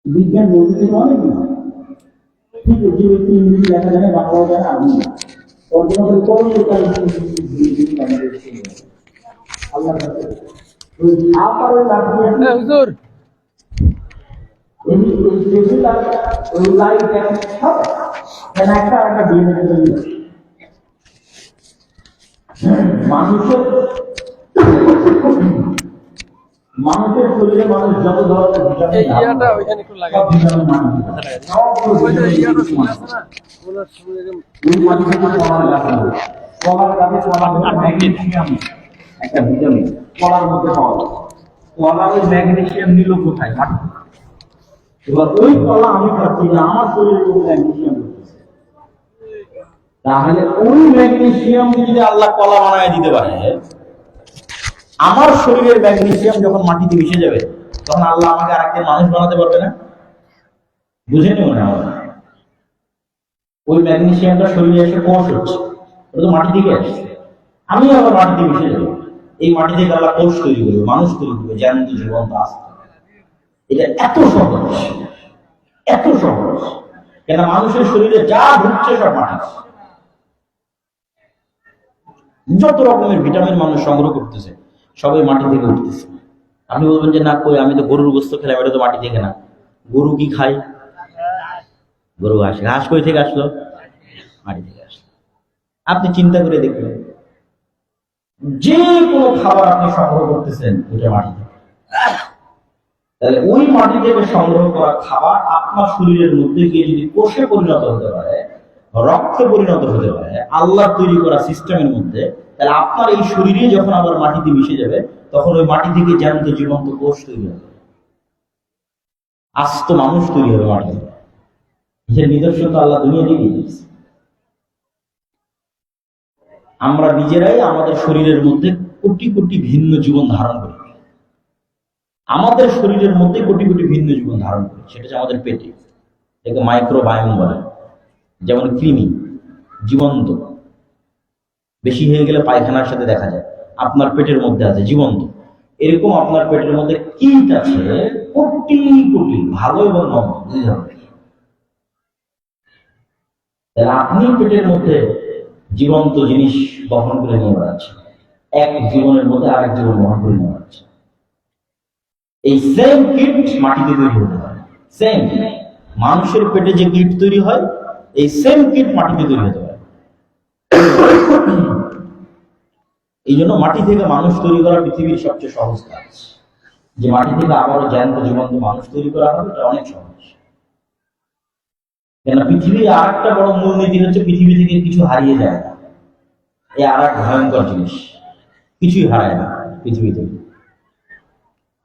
বিজ্ঞান বলতে অনেক কিছু ঠিক যে ব্যক্তি ইংরেজি লেখা জানে বাংলাও জানে আমি অর্জন করে আল্লাহ মানুষের মানুষের শরীরে মানুষ যত ধরনের একটা ভিটামিন কলার মধ্যে পাওয়া যায়। কলার ওই ম্যাগনেসিয়াম নিল কোথায়? এবার ওই কলা আমি খাচ্ছি না, আমার শরীরে ম্যাগনেসিয়াম ঢুকতেছে। তাহলে ওই ম্যাগনেসিয়াম যদি আল্লাহ কলা বানায় দিতে পারে, আমার শরীরের ম্যাগনেসিয়াম যখন মাটিতে মিশে যাবে তখন আল্লাহ আমাকে আরেকটা মানুষ বানাতে পারবে না? বুঝে নিও না, ওই ম্যাগনেসিয়ামটা শরীরে এসে কোষ হচ্ছে, ওটা তো মাটি থেকে আসছে, আমি আবার মাটিতে মিশে যাবো। এই মাটি থেকে আল্লাহ কোষ তৈরি করবে, মানুষ তৈরি করবে, জ্যান্ত জীবন্ত আসতে। এটা এত সহজ, এত সহজ। কেন মানুষের শরীরে যা ঢুকছে সব মাটি, যত রকমের ভিটামিন মানুষ সংগ্রহ করতেছে সবাই মাটি থেকে উঠতেছে। আপনি বলবেন যে না, কই আমি তো গরুর গোস্ত খেলাম, এটা তো মাটি থেকে না। গরু কি খায়? গরু ঘাস। ঘাস কই থেকে আসলো? মাটি থেকে আসলো। আপনি চিন্তা করে দেখবেন, যে কোনো খাবার আপনি সংগ্রহ করতেছেন ওটা মাটি থেকে। তাহলে ওই মাটি থেকে সংগ্রহ করা খাবার আপনার শরীরের মধ্যে গিয়ে যদি কোষে পরিণত হতে পারে, রক্তে পরিণত হতে পারে আল্লাহ তৈরি করা সিস্টেমের মধ্যে, তাহলে আপনার এই শরীরে যখন আবার মাটিতে মিশে যাবে তখন ওই মাটি থেকে জ্যান্ত জীবন্ত কোষ তৈরি হবে, আস্ত মানুষ তৈরি হবে মাটি থেকে। এর নিদর্শন তো আল্লাহ দুনিয়া দিয়ে দিয়েছে। আমরা নিজেরাই আমাদের শরীরের মধ্যে কোটি কোটি ভিন্ন জীবন ধারণ করি, আমাদের শরীরের মধ্যে কোটি কোটি ভিন্ন জীবন ধারণ করি। সেটা হচ্ছে আমাদের পেটে, এটাকে মাইক্রোবায়োম বলে। যেমন কৃমি জীবন্ত, বেশি হয়ে গেলে পায়খানার সাথে দেখা যায়, আপনার পেটের মধ্যে আছে জীবন্ত। এরকম আপনার পেটের মধ্যে কীট আছে কোটি কোটি, ভালো এবং মন্দ দুই ধরনের। তাহলে আপনি পেটের মধ্যে জীবন্ত জিনিস বহন করে নিয়ে বেড়াচ্ছেন, এক জীবনের মধ্যে আরেক জীবন বহন করে নিয়ে বেড়াচ্ছেন। এই সেম কীট মাটিতে তৈরি হতে পারে, সেম মানুষের পেটে যে কীট তৈরি হয় এই সেম কীট মাটিতে তৈরি হতে পারে। এই জন্য মাটি থেকে মানুষ তৈরি করা পৃথিবীর সবচেয়ে সহজ কাজ। যে মাটি থেকে আবারও জ্যান্ত জীবন্ত মানুষ তৈরি করা হবে, এটা অনেক সহজ। কেন পৃথিবীর আর একটা বড় মূলনীতি হচ্ছে পৃথিবী থেকে কিছু হারিয়ে যায় না। এই আর এক ভয়ঙ্কর জিনিস, কিছুই হারায় না পৃথিবী থেকে।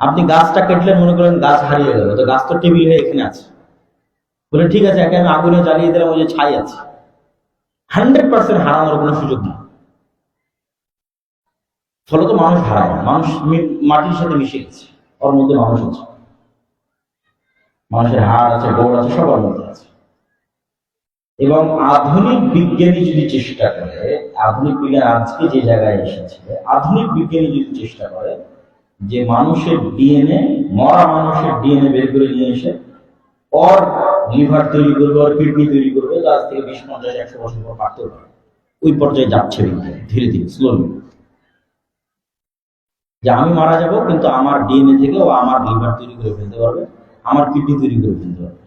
আপনি গাছটা কেটলেন, মনে করেন গাছ হারিয়ে গেল, তো গাছ তো টেবিল হয়ে এখানে আছে, বলে ঠিক আছে একে আমি আগুনে জ্বালিয়ে দিলাম, ওই যে ছাই আছে। 100% হারানোর কোনো সুযোগ নেই। ফলত মানুষ হারায় না, মানুষ মাটির সাথে মিশে গেছে, ওর মধ্যে মানুষ আছে, মানুষের হাড় আছে, গোড় আছে, সবার মধ্যে আছে। এবং আধুনিক বিজ্ঞানী যদি চেষ্টা করে, আধুনিক বিজ্ঞান আজকে যে জায়গায় এসেছে, আধুনিক বিজ্ঞানী যদি চেষ্টা করে যে মানুষের ডিএনএ, মরা মানুষের ডিএনএ বের করে নিয়ে এসে ওর লিভার তৈরি করবে, ওর কিডনি তৈরি করবে, আজ থেকে 20-50-100 বছর পর পারতে পারে। ওই পর্যায়ে যাচ্ছে বিজ্ঞান ধীরে ধীরে, স্লোলি। যে আমি মারা যাব কিন্তু আমার ডিএনএ থেকে ও আমার লিভার তৈরি করে ফেলতে পারবে, আমার কিডনি তৈরি করে ফেলতে পারবে।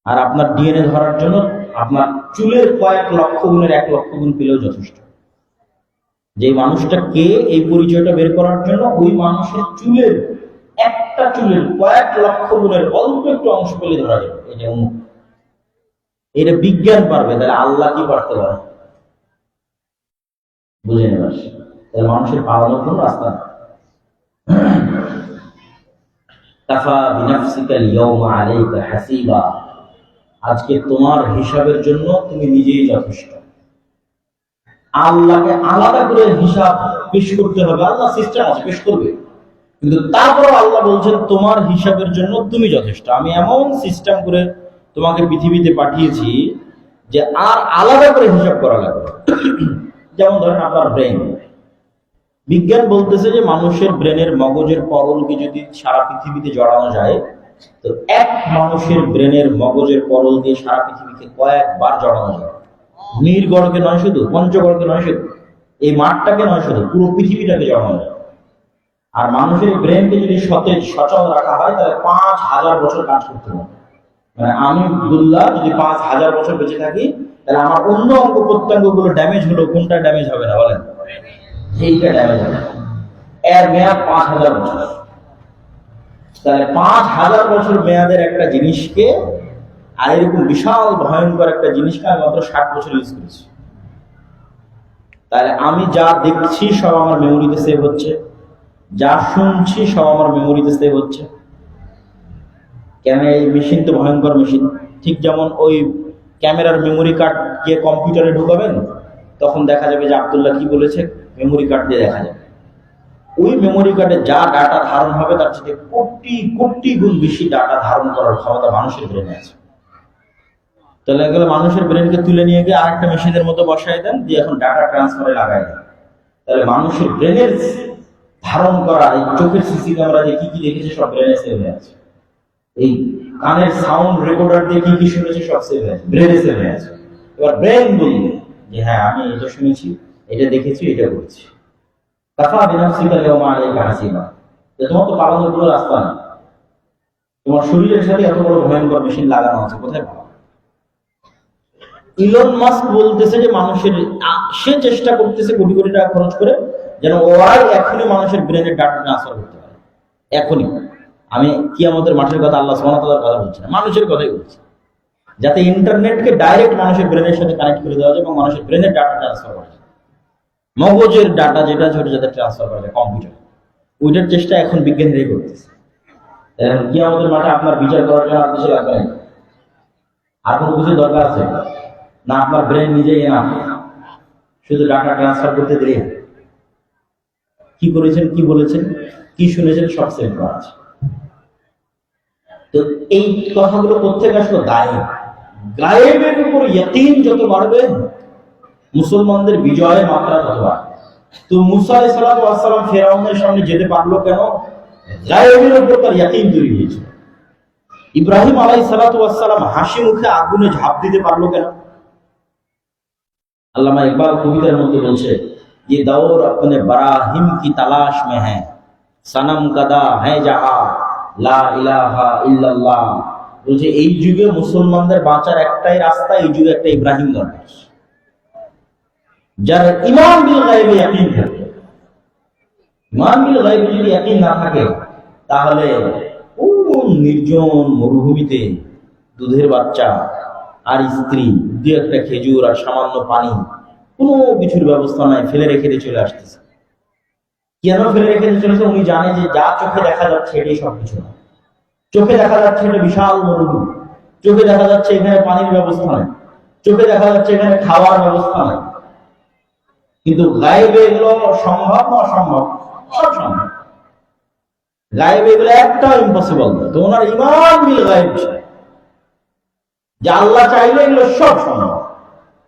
আর আপনার ডিএনএ ধরার জন্য আপনার চুলের কয়েক লক্ষ গুণের 1 লক্ষ গুণ পেলেও যথেষ্ট। যে মানুষটা কে এই পরিচয়টা বের করার জন্য ওই মানুষের চুলের একটা চুলের কয়েক লক্ষ গুণের অল্প একটু অংশ পেলে ধরা যাবে এটা অমুক। এটা বিজ্ঞান পারবে, তাহলে আল্লাহ কি পারতে পারে? বুঝে নেবার, তাহলে মানুষের পালানোর কোনো রাস্তা নেই। কাফা বিনাফসিকা আল-ইয়াওমা আলাইকা হাসিবা, আজকে তোমার হিসাবের জন্য তুমি নিজেই যথেষ্ট। আল্লাহকে আলাদা করে হিসাব পেশ করতে হবে, আল্লাহ সিস্টেম আছে পেশ করবে, কিন্তু তারপর আল্লাহ বলছেন তোমার হিসাবের জন্য তুমি যথেষ্ট। আমি এমন সিস্টেম করে তোমাকে পৃথিবীতে পাঠিয়েছি যে আর আলাদা করে হিসাব করা লাগবে। যেমন ধরেন আপনার ব্রেন, বিজ্ঞান বলতেছে যে মানুষের ব্রেনের মগজের পরলকে যদি সারা পৃথিবীতে জড়ানো যায় তো এক মানুষের ব্রেনের মগজের পরল দিয়ে সারা পৃথিবীকে কয়েকবার জড়ানো যায়। নীরগড়কে নয় শুধু, পঞ্চগড়কে নয় শুধু, এই মাঠটাকে নয় শুধু, পুরো পৃথিবীটাকে জড়ানো যায়। আর মানুষের ব্রেনকে যদি সতেজ সচল রাখা হয় তাহলে 5000 বছর কাজ করতে হবে। মানে আমি আব্দুল্লাহ যদি 5000 বছর বেঁচে থাকি, তাহলে আমার অন্য অঙ্গ প্রত্যঙ্গ গুলো ড্যামেজ হলো, কোনটা ড্যামেজ হবে না বলেন? এইটা ড্যামেজ হবে। এর মেয়াদ 5000 বছর। তাহলে 5000 বছর মেয়াদের একটা জিনিসকে, আর এরকম বিশাল ভয়ঙ্কর একটা জিনিসকে আমি মাত্র 60 বছর ইউজ করেছি। তাহলে আমি যা দেখছি সব আমার মেমোরিতে সেভ হচ্ছে, যা শুনছি সব আমার মেমোরিতে সেভ হচ্ছে। কেন? এই মেশিন তো ভয়ঙ্কর মেশিন। ঠিক যেমন ওই ক্যামেরার মেমোরি কার্ড গিয়ে কম্পিউটারে ঢুকাবেন, তখন দেখা যাবে যে আব্দুল্লাহ কি বলেছে মেমোরি কার্ড দিয়ে দেখা যাবে। ওই মেমোরি কার্ডে যা ডাটা ধারণ হবে তার সাথে কোটি কোটি গুণ বেশি ডাটা ধারণ করার ক্ষমতা মানুষের ব্রেনে আছে। তাহলে এগুলো মানুষের ব্রেনকে তুলে নিয়ে গিয়ে আরেকটা মেশিনের মতো বসাই দেন, দিয়ে এখন ডাটা ট্রান্সফারে লাগাই দেন। তাহলে মানুষের ব্রেনের ধারণ করা, এই চোখের সিসি ক্যামেরা দিয়ে কি কি দেখেছে সব ব্রেনে সেভ হয়ে আছে। এই কানের সাউন্ড রেকর্ডার দিয়ে কি কি শুনেছে সব সেভ হয়ে আছে, ব্রেনে সেভ হয়ে আছে। এবার ব্রেন বলবে যে হ্যাঁ আমি এটা শুনেছি, এটা দেখেছি, এটা করেছি। কাফা বিনাফসিকা লিয়াউমা আলাইকা হাসিবা। তোমার তো পালানোর কোনো রাস্তা নেই, তোমার শরীরের সাথে এত বড় ভয়ঙ্কর মেশিন লাগানো আছে, কোথায় পাবো? ইলন মাস্ক বলতেছে যে মানুষের, সে চেষ্টা করতেছে কোটি কোটি টাকা খরচ করে যেন ওরাই এখনই মানুষের ব্রেনের ডাটা ট্রান্সফার করতে পারে। এখনই। আমি কিয়ামতের মাঠের কথা, আল্লাহ সুবহানাহু ওয়া তাআলার কথা বলছি না, মানুষের কথাই বলছি। যাতে ইন্টারনেটকে ডাইরেক্ট মানুষের ব্রেনের সাথে কানেক্ট করে দেওয়া যায় এবং মানুষের ব্রেনের ডাটা ট্রান্সফার করা যায়। মগজের ডাটা যেটা ছোট যাতে ট্রান্সফার করা যায় কম্পিউটার, ওইটার চেষ্টা এখন বিজ্ঞানীরাই করতেছে। এখন কিয়ামতের মাঠে আপনার বিচার করার জন্য আর কিছু লাগবে না, আর কোনো কিছু দরকার আছে না? আপনার ব্রেন নিজেই না, শুধু ডাটা ট্রান্সফার করতে দিলে কি করেছেন, কি বলেছেন, কি শুনেছেন সব সেভ করা আছে। তো এই কথাগুলো কোত্থেকে আসলো? গায়েব। গায়েবের উপর ইয়াকিন যত বাড়বে, মুসলমানদের বিজয়ের মাত্রা তত বাড়বে। তো মুসা আলাইহিস সালাম ফেরাউনের সামনে যেতে পারলো কেন? গায়েবের উপর তার ইয়াকিন তৈরি হয়েছিল। ইব্রাহিম আলাইহিস সালাম হাসি মুখে আগুনে ঝাঁপ দিতে পারলো কেন? আল্লামা ইকবাল কবিতার মধ্যে বলছে, ये दौर अपने बराहिम की तलाश में है, सनम कदा है जहां লা ইলাহা ইল্লাল্লাহ। বলছে এই যুগে মুসলমানদের বাঁচার একটাই রাস্তা, এই যুগে একটা ইব্রাহিম দরকার, যার ঈমান বিল গায়বে ইয়াকিন থাকে। ঈমান বিল গায়বে যদি ইয়াকিন না থাকে, তাহলে কোন নির্জন মরুভূমিতে দুধের বাচ্চা আর স্ত্রী, দু একটা খেজুর আর সামান্য পানি, কোনো কিছুর ব্যবস্থা নাই, ফেলে রেখে দিয়ে চলে আসতেছে। কেন ফেলে রেখে দিয়ে চলেছে? উনি জানে যে যা চোখে দেখা যাচ্ছে এটাই সবকিছু না। চোখে দেখা যাচ্ছে এটা বিশাল মরুভূমি, চোখে দেখা যাচ্ছে এখানে পানির ব্যবস্থা নাই, চোখে দেখা যাচ্ছে এখানে খাওয়ার ব্যবস্থা নাই। কিন্তু গায়েবে এগুলো সম্ভব না অসম্ভব? সব সম্ভব। গায়েবে এগুলো একটাও ইম্পসিবল না। তো ওনার ঈমান বিল গায়ব ছিল, যে আল্লাহ চাইলে এগুলো সব সম্ভব।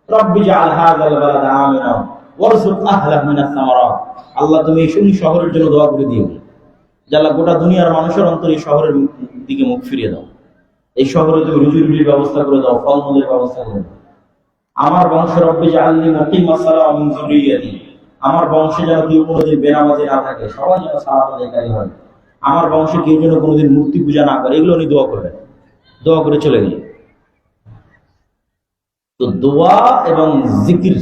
রব্বি জাআল হাযাল বালাদা আমিনা ওয়ারযুক আহলাহু মিনাস সামারাত। আল্লাহ তুমি এই শহরের জন্য দোয়া করে দিও, যে আল্লাহ গোটা দুনিয়ার মানুষের অন্তর এই শহরের দিকে মুখ ফিরিয়ে দাও, এই শহরে তুমি রুজি রুটির ব্যবস্থা করে দাও, ফলমূলের ব্যবস্থা করে দাও। আমার বংশে রব্বি জাআলনি মুকিমাস সালাত মিন যুররিয়াতি, আমার বংশে যেন কেউ কোনোদিন বেনামাজি না থাকে, সবাই যেন সালাত আদায়কারী হয়। আমার বংশে কেউ যেন কোনোদিন মূর্তি পূজা না করে, এগুলো উনি দোয়া করবেন। দোয়া করে চলে গেলেন। তো দোয়া এবং জিকির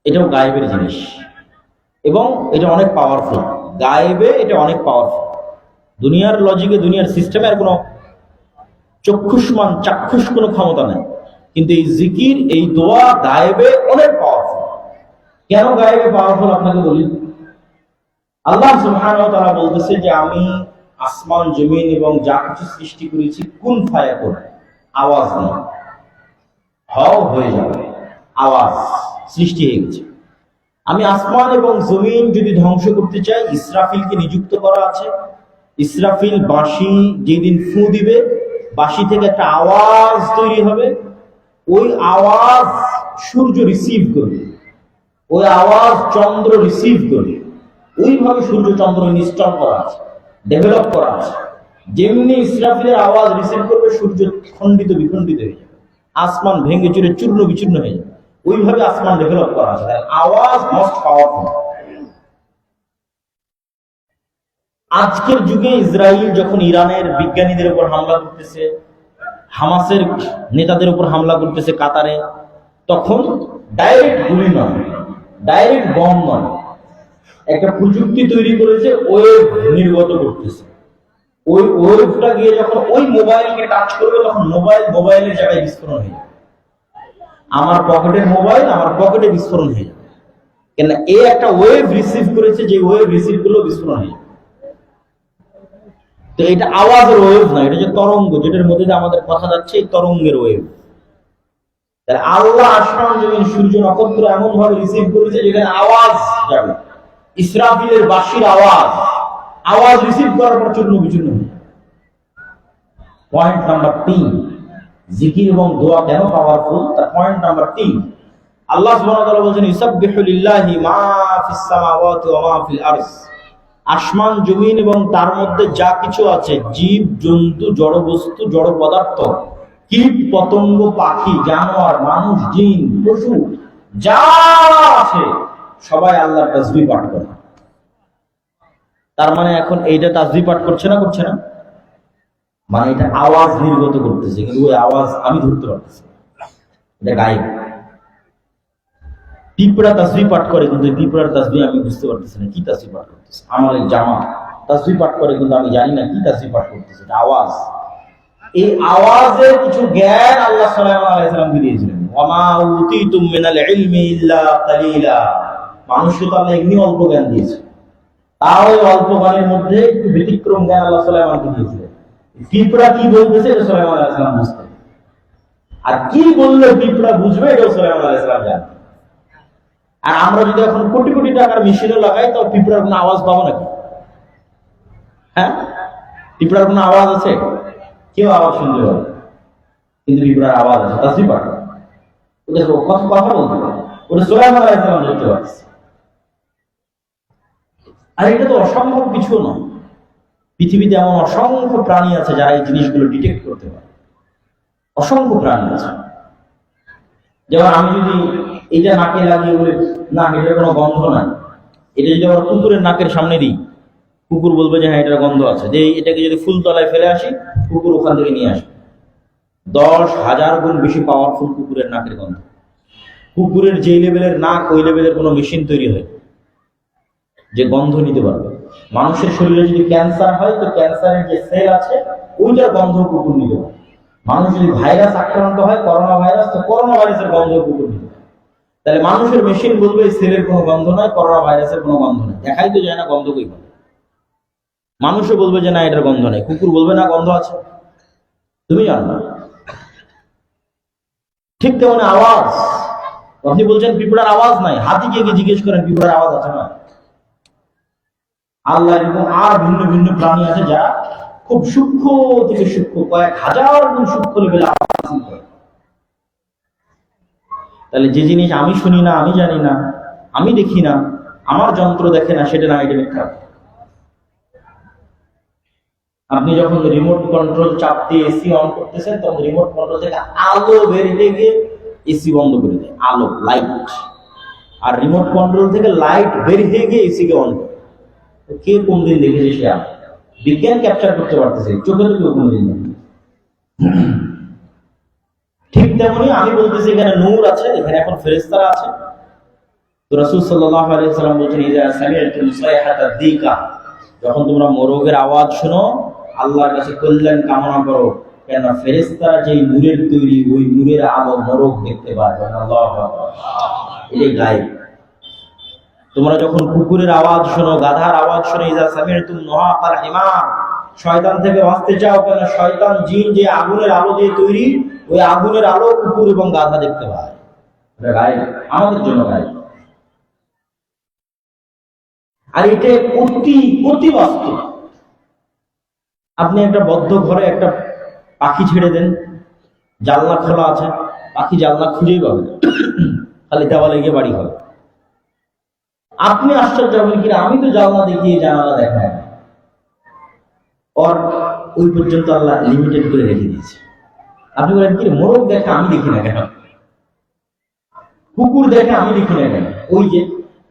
এটাও গায়েবের জিনিস, এবং এটা অনেক পাওয়ারফুল। গায়েবে এটা অনেক পাওয়ারফুল। দুনিয়ার লজিকে, দুনিয়ার সিস্টেমে আর কোনো চাক্ষুষ কোনো ক্ষমতা নেই, কিন্তু এই জিকির, এই দোয়া গায়েবে অনেক পাওয়ারফুল। কেন গায়েবে পাওয়ারফুল আপনাকে বলি। আল্লাহ সুবহানাহু ওয়া তাআলা বলতেছে যে আমি আসমান জমিন এবং যা কিছু সৃষ্টি করেছি কুন ফায়াকুন, আওয়াজ নেই, হও হয়ে যাবে, আওয়াজ সৃষ্টি হয়ে গেছে। আমি আসমান এবং জমিন যদি ধ্বংস করতে চাই, ইসরাফিলকে নিযুক্ত করা আছে। ইসরাফিল বাঁশি যেদিন ফু দিবে, বাঁশি থেকে একটা আওয়াজ তৈরি হবে, ওই আওয়াজ সূর্য রিসিভ করবে, ওই আওয়াজ চন্দ্র রিসিভ করবে। ওইভাবে সূর্য চন্দ্র ইনস্টল করা আছে, ডেভেলপ করা আছে। যেমনি ইসরাফিলের আওয়াজ রিসিভ করবে, সূর্য খণ্ডিত বিখণ্ডিত হয়ে যাবে, আসমান ভেঙে চুরে চূর্ণ বিচূর্ণ হয়ে যাবে। ওইভাবে আসমান ডেভেলপ করা আছে, আওয়াজ মোস্ট পাওয়ারফুল। আজকের যুগে ইসরায়েল যখন ইরানের বিজ্ঞানীদের উপর হামলা করতেছে, হামাসের নেতাদের উপর হামলা করতেছে কাতারে, তখন ডাইরেক্ট গুলি নয়, ডাইরেক্ট বম নয়, একটা প্রযুক্তি তৈরি করেছে, ওয়েভ নির্গত করতেছে। ওই ওয়েভটা গিয়ে যখন ওই মোবাইলকে টাচ করবে, তখন মোবাইলের জায়গায় বিস্ফোরণ হয়ে যাবে। আমার পকেটের মোবাইল আমার পকেটে বিস্ফোরণ হয়ে যাবে, কেন এ একটা ওয়েভ রিসিভ করেছে, যে ওয়েভ রিসিভ করলেও বিস্ফোরণ হয়ে যাবে। তো এটা আওয়াজের ওয়েভ না, এটা যে তরঙ্গ, যেটার মধ্যে দিয়ে আমাদের কথা যাচ্ছে, এই তরঙ্গের ওয়েভ। তাহলে আল্লাহ আসমান জমিন সূর্য নক্ষত্র এমন ভাবে রিসিভ করেছে যেখানে আওয়াজ যাবে, ইসরাফিলের বাঁশির আওয়াজ, আওয়াজ রিসিভ করার পর চূর্ণ বিচূর্ণ হয়ে যাবে। পয়েন্ট নাম্বার 3, জিকির এবং দোয়া কেন পাওয়ারফুল, তার পয়েন্ট নাম্বার 3, আল্লাহ সুবহানাহু ওয়া তাআলা বলেছেন ইউসাব্বিহু লিল্লাহি মা ফিস সামাওয়াতি ওয়া মা ফিল আরদ। আসমান জমিন এবং তার মধ্যে যা কিছু আছে, জীব জন্তু, জড় বস্তু, জড় পদার্থ, কীট পতঙ্গ, পাখি, জানোয়ার, মানুষ, জিন, পশু, যা আছে সবাই আল্লাহর তাসবিহ পাঠ করে। তার মানে এখন এইটা তাসবিহ পাঠ করছে না, করছে না, মানে এটা আওয়াজ নির্গত করতেছে, কিন্তু ওই আওয়াজ আমি ধরতে পারতেছি, এটা গায়েব। পিঁপড়া তাসবিহ পাঠ করে, কিন্তু পিঁপড়ার তাসবিহ আমি বুঝতে পারতেছি না কি তাসবিহ পাঠ করতেছে। আমার এই জামা তাসবিহ পাঠ করে, কিন্তু আমি জানি না কি তাসবিহ পাঠ করতেছে, এটা আওয়াজ। এই আওয়াজের কিছু জ্ঞান আল্লাহ সাল্লাল্লাহু আলাইহি ওয়াসাল্লামকে দিয়েছিলেন। ওয়ামা উতিতুম মিনাল ইলমি ইল্লা কালিলা। মানুষকে তো আল্লাহ এমনি অল্প জ্ঞান দিয়েছে, তাও ওই অল্প জ্ঞানের মধ্যে একটু ব্যতিক্রম জ্ঞান আল্লাহ সাল্লাল্লাহু আলাইহি ওয়াসাল্লামকে দিয়েছিলেন। পিঁপড়া কি বলতেছে এটা সাল্লাল্লাহু আলাইহি ওয়াসাল্লাম বুঝতেন, আর কি বললে পিঁপড়া বুঝবে এটাও সাল্লাল্লাহু আলাইহি ওয়াসাল্লাম জানেন। আর আমরা যদি এখন কোটি কোটি টাকার মেশিনে লাগাই, তো পিঁপড়ার কোনো আওয়াজ পাবো নাকি? হ্যাঁ, পিঁপড়ার কোনো আওয়াজ আছে? কেউ আওয়াজ শুনতে পারে, কিন্তু পিঁপড়ার আওয়াজ আছে, তাসবিহ পাঠ ওদের কথা বলতে পারে, ওটা সুলাইমান আলাইহিস সালাম দেখতে পাচ্ছে। আর এটা তো অসম্ভব কিছু নয়। পৃথিবীতে এমন অসংখ্য প্রাণী আছে যারা এই জিনিসগুলো ডিটেক্ট করতে পারে, অসংখ্য প্রাণী আছে। যেমন আমি যদি এটা নাকে লাগিয়ে বলি না এটার কোনো গন্ধ নাই, এটা যদি আমার কুকুরের নাকের সামনে দিই, কুকুর বলবে যে হ্যাঁ এটার গন্ধ আছে। যে এটাকে যদি ফুল তলায় ফেলে আসি, কুকুর ওখান থেকে নিয়ে আসবে। 10,000 গুণ বেশি পাওয়ারফুল কুকুরের নাকের গন্ধ। কুকুরের যে লেভেলের নাক, ওই লেভেলের কোনো মেশিন তৈরি হয় যে গন্ধ নিতে পারবে। মানুষের শরীরে যদি ক্যান্সার হয়, তো ক্যান্সারের যে সেল আছে ওইটার গন্ধ কুকুর নিতে পারে। মানুষ যদি ভাইরাস আক্রান্ত হয়, করোনা ভাইরাস, তো করোনা ভাইরাসের গন্ধ কুকুর নিতে পারে। তাহলে মানুষের মেশিন বলবে এই সেলের কোনো গন্ধ নয়, করোনা ভাইরাসের কোনো গন্ধ নেই, দেখাই তো যায় না গন্ধ কই পাবে। মানুষও বলবে যে না এটার গন্ধ নেই, কুকুর বলবে না গন্ধ আছে, তুমি জানো না। ঠিক তেমন আওয়াজ, আপনি বলছেন পিঁপড়ার আওয়াজ নাই, হাতিকে গিয়ে জিজ্ঞেস করেন পিঁপড়ার আওয়াজ আছে না। আল্লাহ এরকম আর ভিন্ন ভিন্ন প্রাণী আছে যারা খুব সূক্ষ্ম থেকে সূক্ষ্ম, কয়েক হাজার গুণ সূক্ষ্ম লেভেলে আওয়াজ করে। তাহলে যে জিনিস আমি শুনি না, আমি জানি না, আমি দেখি না, আমার যন্ত্র দেখে না, সেটা না, এটা মিথ্যা। আপনি যখন রিমোট কন্ট্রোল চাপ দিয়ে এসি অন করতেছেন, তখন রিমোট কন্ট্রোল থেকে আলো বের হয়ে গিয়ে এসি বন্ধ করে দেয়, আলো, লাইট। আর রিমোট কন্ট্রোল থেকে লাইট বের হয়ে গিয়ে এসি কে অন করে। কে কোন দিন দেখেছে সে আলো? বিজ্ঞান ক্যাপচার করতে পারতেছে, চোখে তো কেউ কোনদিন দেখেনি। ঠিক তেমনি আমি বলতেছি এখানে নূর আছে, এখানে এখন ফেরেশতারা আছে। তো রাসূল সাল্লাল্লাহু আলাইহি ওয়াসাল্লাম বলেছেন ইযা সামি'তুম সাইহাতাদ দিকা, যখন তোমরা মোরগের আওয়াজ শোনো, আল্লাহর কাছে কল্যাণ কামনা করো, কেন ফেরেশতারা যেই নূরের তৈরি, ওই নূরের আলো মোরগ দেখতে পায়। আল্লাহু আকবার, এটাই গায়েব। তোমরা যখন কুকুরের আওয়াজ শোনো, গাধার আওয়াজ শোনো, ইযা সামি'তুম নুহাকাল হিমার, শয়তান থেকে বাঁচতে চাও, কেন শয়তান জিন যে আগুনের আলো দিয়ে তৈরি, ওই আগুনের আলো কুকুর এবং গাধা দেখতে পায়। এটা গায়েব, আমাদের জন্য গায়েব। আর এটা অতি বাস্তব। আপনি একটা বদ্ধ ঘরে একটা পাখি ছেড়ে দেন, জানলা খোলা আছে, পাখি জানলা খুঁজেই পাবে, খালি দেওয়ালে গিয়ে বাড়ি হবে। আপনি আশ্চর্য হবেন কিনা, আমি তো জানলা দেখিয়ে জানালা দেখায়। আর ওই পর্যন্ত আল্লাহ লিমিটেড করে রেখে দিয়েছে। আপনি বলেন কি মোরগ দেখে আমি দেখি না কেন, কুকুর দেখে আমি দেখি না কেন? ওই যে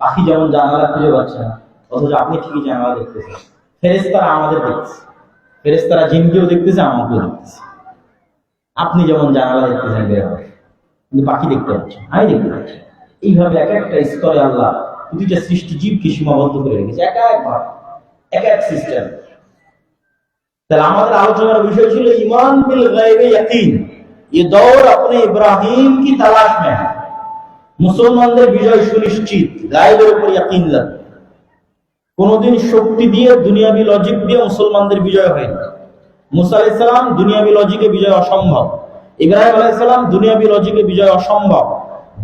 পাখি যেমন জানালা খুঁজে পাচ্ছে না, অথচ আপনি ঠিকই জানালা দেখতেছেন। ফেরেশতারা আমাদের দেখতেছে, ফেরেশতারা জিনকেও দেখতেছে, আমাকেও দেখতেছে। আপনি যেমন জানালা দেখতেছেন বের হবে, কিন্তু পাখি দেখতে পাচ্ছেন, আমি দেখতে পাচ্ছি। এইভাবে এক একটা স্তরে আল্লাহ প্রতিটা সৃষ্টি জীবকে সীমাবদ্ধ করে রেখেছে, এক একবার এক এক সিস্টেম। তাহলে আমাদের আলোচনার বিষয় ছিল ঈমান বিল গায়বে ইয়াকিন, ये दौर अपने इब्राहिम की तलाश में है। মুসলমানদের বিজয় সুনিশ্চিত, গায়বের উপর ইয়াকিন লাগে। কোনদিন শক্তি দিয়ে দুনিয়াবি লজিক দিয়ে মুসলমানদের বিজয় হয়নি। মুসা আলাইহিস সালাম দুনিয়াবি লজিকে বিজয় অসম্ভব, ইব্রাহিম আলাইহিস সালাম দুনিয়াবি লজিকে বিজয় অসম্ভব,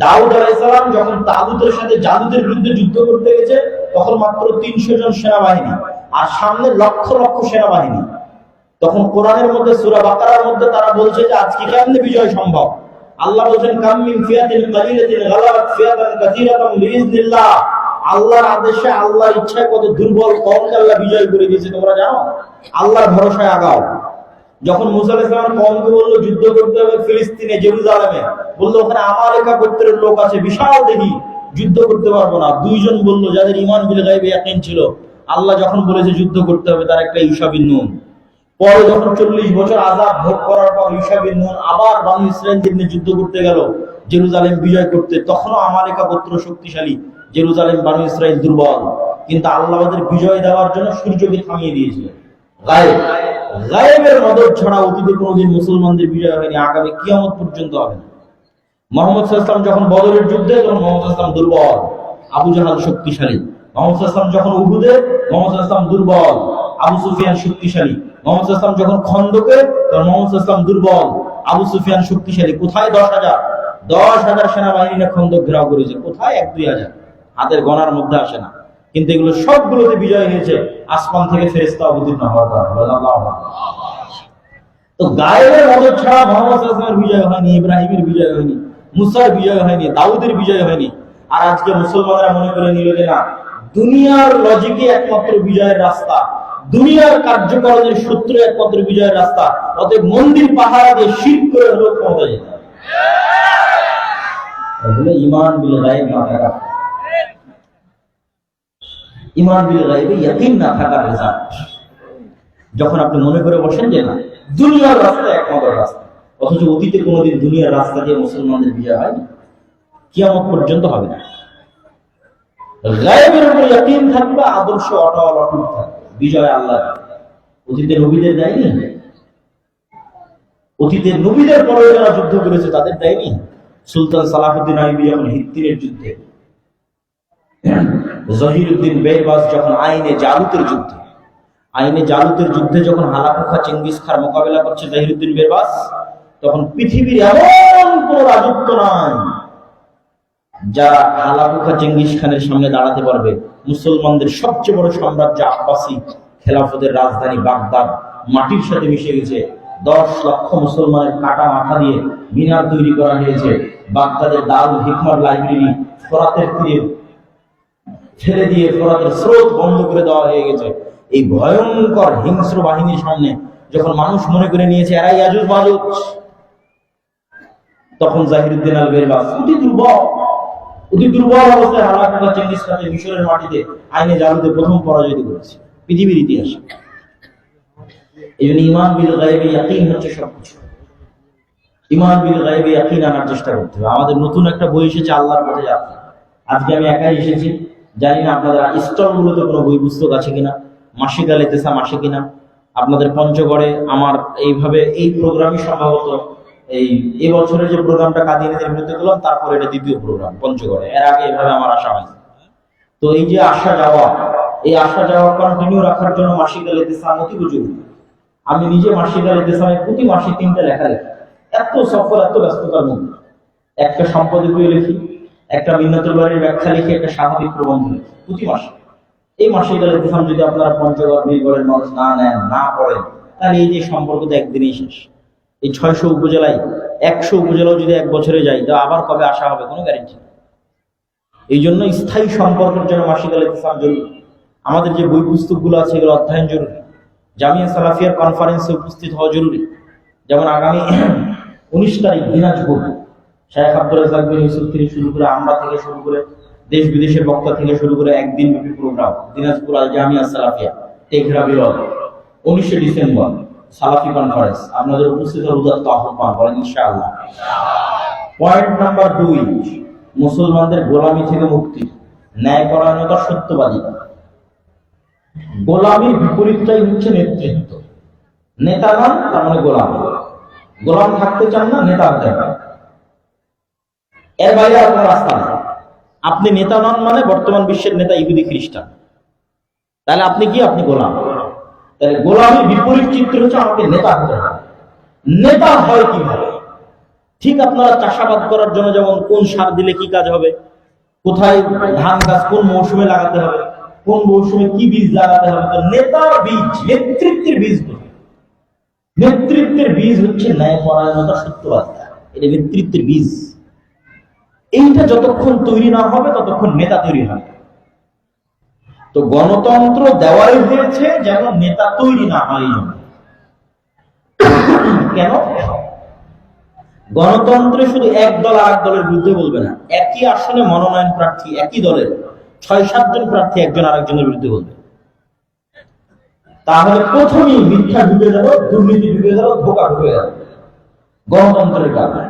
দাউদ আলাইহিস সালাম যখন তাগুতের সাথে জাদুদের বিরুদ্ধে যুদ্ধ করতে গেছে তখন মাত্র 300 জন সেনাবাহিনী আর সামনে লক্ষ লক্ষ সেনাবাহিনী। তখন কোরআনের মধ্যে সূরা বাকারার মধ্যে তারা বলছে যে আজকে কেমনে বিজয় সম্ভব? আল্লাহ বলেন কাম মিন ফিয়াতিন কালিলাতিন গালাবাত ফিয়াতান কাসীরাতান বিইজনিল্লাহ। আল্লাহর আদেশে, আল্লাহর ইচ্ছায় কত দুর্বল কওমকে আল্লাহ বিজয় করে দিয়েছে তোমরা জানো? আল্লাহর ভরসায় আগাও। যখন মুসা আলাইহিস সালাম কওমকে বলল যুদ্ধ করতে হবে ফিলিস্তিনে, জেরুজালেমে, বলল ওখানে আমালেকা গোত্রের লোক আছে বিশাল দেহি, যুদ্ধ করতে পারবো না। দুইজন বলল যাদের ঈমান বিল গায়বে ইয়াকিন ছিল, আল্লাহ যখন বলেছে যুদ্ধ করতে হবে, তার একটা ঈসা বিন নুন। পরে যখন 40 বছর আযাব ভোগ করার পর ঈসা বিন নুন আবার বনী ইসরাঈলদের নিয়ে যুদ্ধ করতে গেল জেরুজালেম বিজয় করতে, তখনও আমালেকা গোত্র শক্তিশালী, জেরুজালেম বনী ইসরাঈল দুর্বল। কিন্তু আল্লাহ ওদের বিজয় দেওয়ার জন্য সূর্যকে থামিয়ে দিয়েছিলেন। গায়েব, গায়েবের মদদ ছাড়া অতীতে কোনোদিন মুসলমানদের বিজয় হয়নি, আগামী কিয়ামত পর্যন্ত হবে না। মুহাম্মদ সাল্লাল্লাহু আলাইহি ওয়াসাল্লাম যখন বদরের যুদ্ধে, তখন মুহাম্মদ সাল্লাল্লাহু আলাইহি ওয়াসাল্লাম দুর্বল, আবু জাহাল শক্তিশালী। মুহাম্মদ সাল্লাল্লাহু আলাইহি ওয়াসাল্লাম যখন উহুদে, মুহাম্মদ সাল্লাল্লাহু আলাইহি ওয়াসাল্লাম দুর্বল, আবু সুফিয়ান শক্তিশালী। মুহাম্মদ সাল্লাল্লাহু আলাইহি ওয়াসাল্লাম যখন খন্দকে, তখন মুহাম্মদ সাল্লাল্লাহু আলাইহি ওয়াসাল্লাম দুর্বল, আবু সুফিয়ান শক্তিশালী। কোথায় 10,000 সেনাবাহিনী না খন্দক ঘেরাও করেছে, কোথায় 1-2,000, হাতের গণার মধ্যে আসে না। কিন্তু এগুলো সবগুলোতে বিজয় হয়েছে আসমান থেকে ফেরেশতা অবতীর্ণ হওয়ার কারণে। আল্লাহু আকবার। তো গায়েবের মদদ ছাড়া মুহাম্মদ সাল্লাল্লাহু আলাইহি ওয়াসাল্লামের বিজয় হয়নি, ইব্রাহিমের বিজয় হয়নি, মুসার বিজয় হয়নি, দাউদের বিজয় হয়নি। আর আজকে মুসলমানরা মনে করে নিল যে না, দুনিয়ার লজিকে একমাত্র বিজয়ের রাস্তা, দুনিয়ার কার্যকরণের সূত্র একমাত্র বিজয়ের রাস্তা, অতএব মন্দির পাহারা দিয়ে শিরক করে হলো ক্ষমতা যেতে হবে। এগুলো ঈমান বিল গায়ব না থাকা, ঈমান বিল গায়বে ইয়াকিন না থাকার রেজাল্ট। যখন আপনি মনে করে বসেন যে না, দুনিয়ার রাস্তা একমাত্র রাস্তা, অথচ অতীতে কোনোদিন দুনিয়ার রাস্তা দিয়ে মুসলমানদের বিজয় হয়নি, কিয়ামত পর্যন্ত হবে না। গায়েবের উপর ইয়াকিন থাকবে, আদর্শ অটল অটুট থাকবে, বিজয় আল্লাহ। অতীতে নবীদের দেয়নি? অতীতের নবীদের পরে যারা যুদ্ধ করেছে তাদের দেয়নি? সুলতান সালাহুদ্দিন আইয়ুবী যখন হিত্তিনের যুদ্ধে, জহিরুদ্দিন বেরবাস যখন আইনে জালুতের যুদ্ধে যখন হালাকুখা চেঙ্গিস খার মোকাবেলা করছে জহিরুদ্দিন বেরবাস, তখন পৃথিবীর এমন কোন রাজত্ব নাই যারা হালাকুখা চেঙ্গিস খানের সামনে দাঁড়াতে পারবে। মুসলমানদের সবচেয়ে বড় সাম্রাজ্য আব্বাসী খেলাফতের রাজধানী বাগদাদ মাটির সাথে মিশে গেছে। 10 লক্ষ মুসলমানের কাটা মাথা দিয়ে মিনার তৈরি করা হয়েছে। বাগদাদের দারুল হিকমার লাইব্রেরি ফোরাতের তীরে ছেড়ে দিয়ে ফোরাতের স্রোত বন্ধ করে দেওয়া হয়ে গেছে। এই ভয়ঙ্কর হিংস্র বাহিনীর সামনে যখন মানুষ মনে করে নিয়েছে এরাই ইয়াজুজ মাজুজ, তখন জাহিরুদ্দিন আল বেরবাস অতি দুর্বল অবস্থায় হালাকুখা চেঙ্গিস খানের মিশরের মাটিতে আইনে জালুতে প্রথম পরাজিত করেছে পৃথিবীর ইতিহাসে। এই জন্য ঈমান বিল গায়বে ইয়াকিন হচ্ছে সবকিছু। ঈমান বিল গায়বে ইয়াকিন আনার চেষ্টা করতে হবে। আমাদের নতুন একটা বই এসেছে, আল্লাহর পথে যাত্রা। আজকে আমি একাই এসেছি, জানি না আপনাদের স্টলগুলোতে কোনো বই পুস্তক আছে কিনা, মাসিক আল ইতিসাম আসে কিনা। আপনাদের পঞ্চগড়ে আমার এইভাবে এই প্রোগ্রামই সম্ভবত এই বছরের যে প্রোগ্রামটা কাদিয়ানীদের বিরুদ্ধে করলাম, তারপরে এটা দ্বিতীয় প্রোগ্রাম পঞ্চগড়ে। এর আগে এভাবে আমার আসা হয়নি। তো এই যে আসা যাওয়া কন্টিনিউ রাখার জন্য মাসিক আল ইতিসাম অতি জরুরি। আমি নিজে মাসিক আল ইতিসামে প্রতি মাসে 3টা লেখা লিখি। এত সফল, এত ব্যস্ততার মধ্যে একটা সম্পাদকীয় লিখি, একটা মিন্নাতুল বাড়ির ব্যাখ্যা লিখি, একটা স্বাভাবিক প্রবন্ধ লিখি প্রতি মাসে। এই মাসিক আল ইতিসাম যদি আপনারা পঞ্চগড় বীরগড়ের মানুষ না নেন, না পড়েন, তাহলে এই যে সম্পর্ক তো একদিনেই শেষ। এই 600 উপজেলায় 100 উপজেলাও যদি 1 বছরে যাই, তো আবার কবে আসা হবে কোনো গ্যারেন্টি নেই। এই জন্য স্থায়ী সম্পর্কের জন্য মাসিক আল ইতিসাম জরুরি। আমাদের যে বই পুস্তকগুলো আছে এগুলো অধ্যয়ন জরুরি। জামিয়া সালাফিয়ার কনফারেন্সে উপস্থিত হওয়া জরুরি। যেমন আগামী 19 তারিখ দিনাজপুর শেখ আব্দুল রাজ্জাক বিন ইউসুফ থেকে শুরু করে, আমরা থেকে শুরু করে, দেশ বিদেশের বক্তা থেকে শুরু করে একদিন ব্যাপী প্রোগ্রাম দিনাজপুর আল জামিয়া সালাফিয়া টেকরা বিলল 19 ডিসেম্বর সালাফি কনফারেন্স। আপনাদের উপস্থিতের উদাত্ত আহ্বান করেন ইনশাআল্লাহ। পয়েন্ট নাম্বার 2, মুসলমানদের গোলামি থেকে মুক্তি, ন্যায়পরায়ণতা, সত্যবাদিতা। গোলামির বিপরীতটাই হচ্ছে নেতৃত্ব। নেতা নন তার মানে গোলাম। গোলাম থাকতে চান না, নেতা হতে চান, এর বাইরে আপনার রাস্তা নেই। আপনি নেতা নন মানে বর্তমান বিশ্বের নেতা ইহুদি খ্রিস্টান, তাহলে আপনি কি? আপনি গোলাম। তাহলে গোলামির বিপরীত চিত্র হচ্ছে আমাকে নেতা হতে হবে। নেতা হয় কিভাবে? ঠিক আপনারা চাষাবাদ করার জন্য যেমন কোন সার দিলে কি কাজ হবে, কোথায় ধান গাছ কোন মৌসুমে লাগাতে হবে, কোন মৌসুমে কি বীজ লাগাতে হবে, তো নেতার বীজ, নেতৃত্বের বীজ। নেতৃত্বের বীজ হচ্ছে ন্যায়পরায়ণতা, সত্যবাদিতা। এটা নেতৃত্বের বীজ। এইটা যতক্ষণ তৈরি না হবে ততক্ষণ নেতা তৈরি হয়। তো গণতন্ত্র দেওয়াই হয়েছে যেন নেতা তৈরি না হয়। কেন? গণতন্ত্রে শুধু এক দল আর এক দলের বিরুদ্ধে বলবে না, একই আসনে মনোনয়ন প্রার্থী একই দলের 6-7 জন প্রার্থী একজন আরেকজনের বিরুদ্ধে বলবে। তাহলে প্রথমেই মিথ্যা ঢুকে যাবে, দুর্নীতি ঢুকে যাবে, ধোঁকা ঢুকে যাবে গণতন্ত্রের কারণে।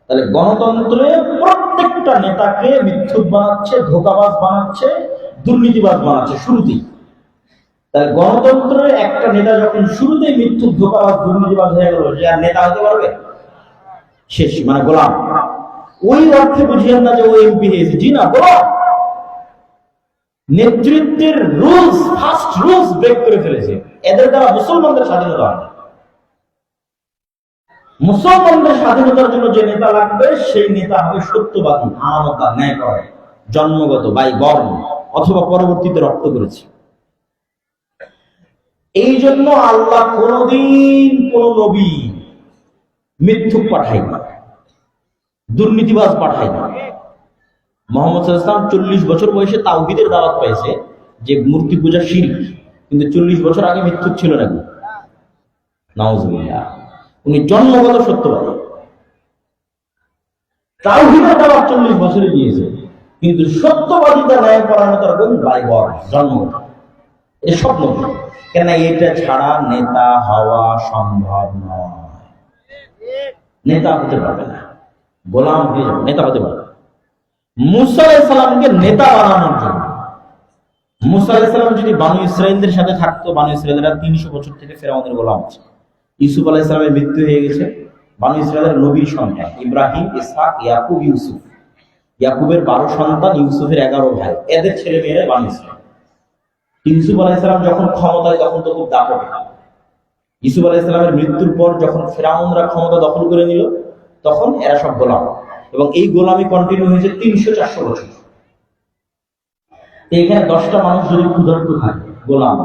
তাহলে গণতন্ত্রে প্রত্যেকটা নেতাকে মিথ্যুক বানাচ্ছে, ধোঁকাবাজ বানাচ্ছে, দুর্নীতিবাজ বানাচ্ছে শুরুতেই। তাহলে গণতন্ত্রে একটা নেতা যখন শুরুতেই মিথ্যুক, ধোঁকাবাজ, দুর্নীতিবাজ হয়ে গেল, যে আর নেতা হতে পারবে? শেষ, মানে গোলাম। ওই অর্থে বুঝিয়েন না যে ও এমপি হয়েছে, জি না, গোলাম। নেতৃত্বের রুলস, ফার্স্ট রুলস ব্রেক করে ফেলেছে। এদের দ্বারা মুসলমানদের স্বাধীনতা হয়। মুসলমানদের স্বাধীনতার জন্য যে নেতা লাগবে সেই নেতা হবে সত্যবাদী, আমানতদার, ন্যায় করে, জন্মগত বাই বর্ণ অথবা পরবর্তীতে রপ্ত করেছে। এই জন্য আল্লাহ কোনদিন কোন নবী মিথ্যুক পাঠাই না, দুর্নীতিবাজ পাঠাই না। মুহাম্মদ সাল্লাল্লাহু আলাইহি ওয়াসাল্লাম 40 বছর বয়সে তাওহীদের দাওয়াত পাইছে যে মূর্তি পূজা শিরক, কিন্তু 40 বছর আগে মিথ্যুক ছিল নাকি? নাউজুবিল্লাহ। উনি জন্মগত সত্যবাদী। তাওহীদের দাওয়াত 40 বছরে দিয়েছে, কিন্তু সত্যবাদিতা, ন্যায়পরায়ণতার গুণ বাইবর, জন্মগত। এটা স্বপ্ন। কেন? এটা ছাড়া নেতা হওয়া সম্ভব নয়। নেতা হতে পারবে না, গোলাম হয়ে যাবে, নেতা হতে পারবে। মুসা আলাইহিস সালামকে নেতা বানানোর জন্য, মুসা আলাইহিস সালাম যদি বানু ইসরাঈলদের সাথে থাকতো, বানু ইসরাঈলরা 300 বছর থেকে ফেরাউনের গোলাম আছে। ইউসুফ আলাইহিস সালামের মৃত্যু হয়ে গেছে। বানু ইসরাঈলের নবীর সন্তান ইব্রাহিম, ইসহাক, ইয়াকুব, ইউসুফ। ইয়াকুবের 12 সন্তান, ইউসুফের 11 ভাই। এদের ছেলে মেয়েরা বানু ইসরাঈল। ইউসুফ আলাইহিস সালাম যখন ক্ষমতায়, তখন তো খুব দাপট। ইউসুফ আলাইহিস সালামের মৃত্যুর পর যখন ফেরাউনরা ক্ষমতা দখল করে নিল, তখন এরা সব গোলাম, এবং এই গোলামি কন্টিনিউ হয়েছে 300-400 বছর। এখানে 10টা মানুষ যদি ক্ষুধার্ত খায়, গোলাম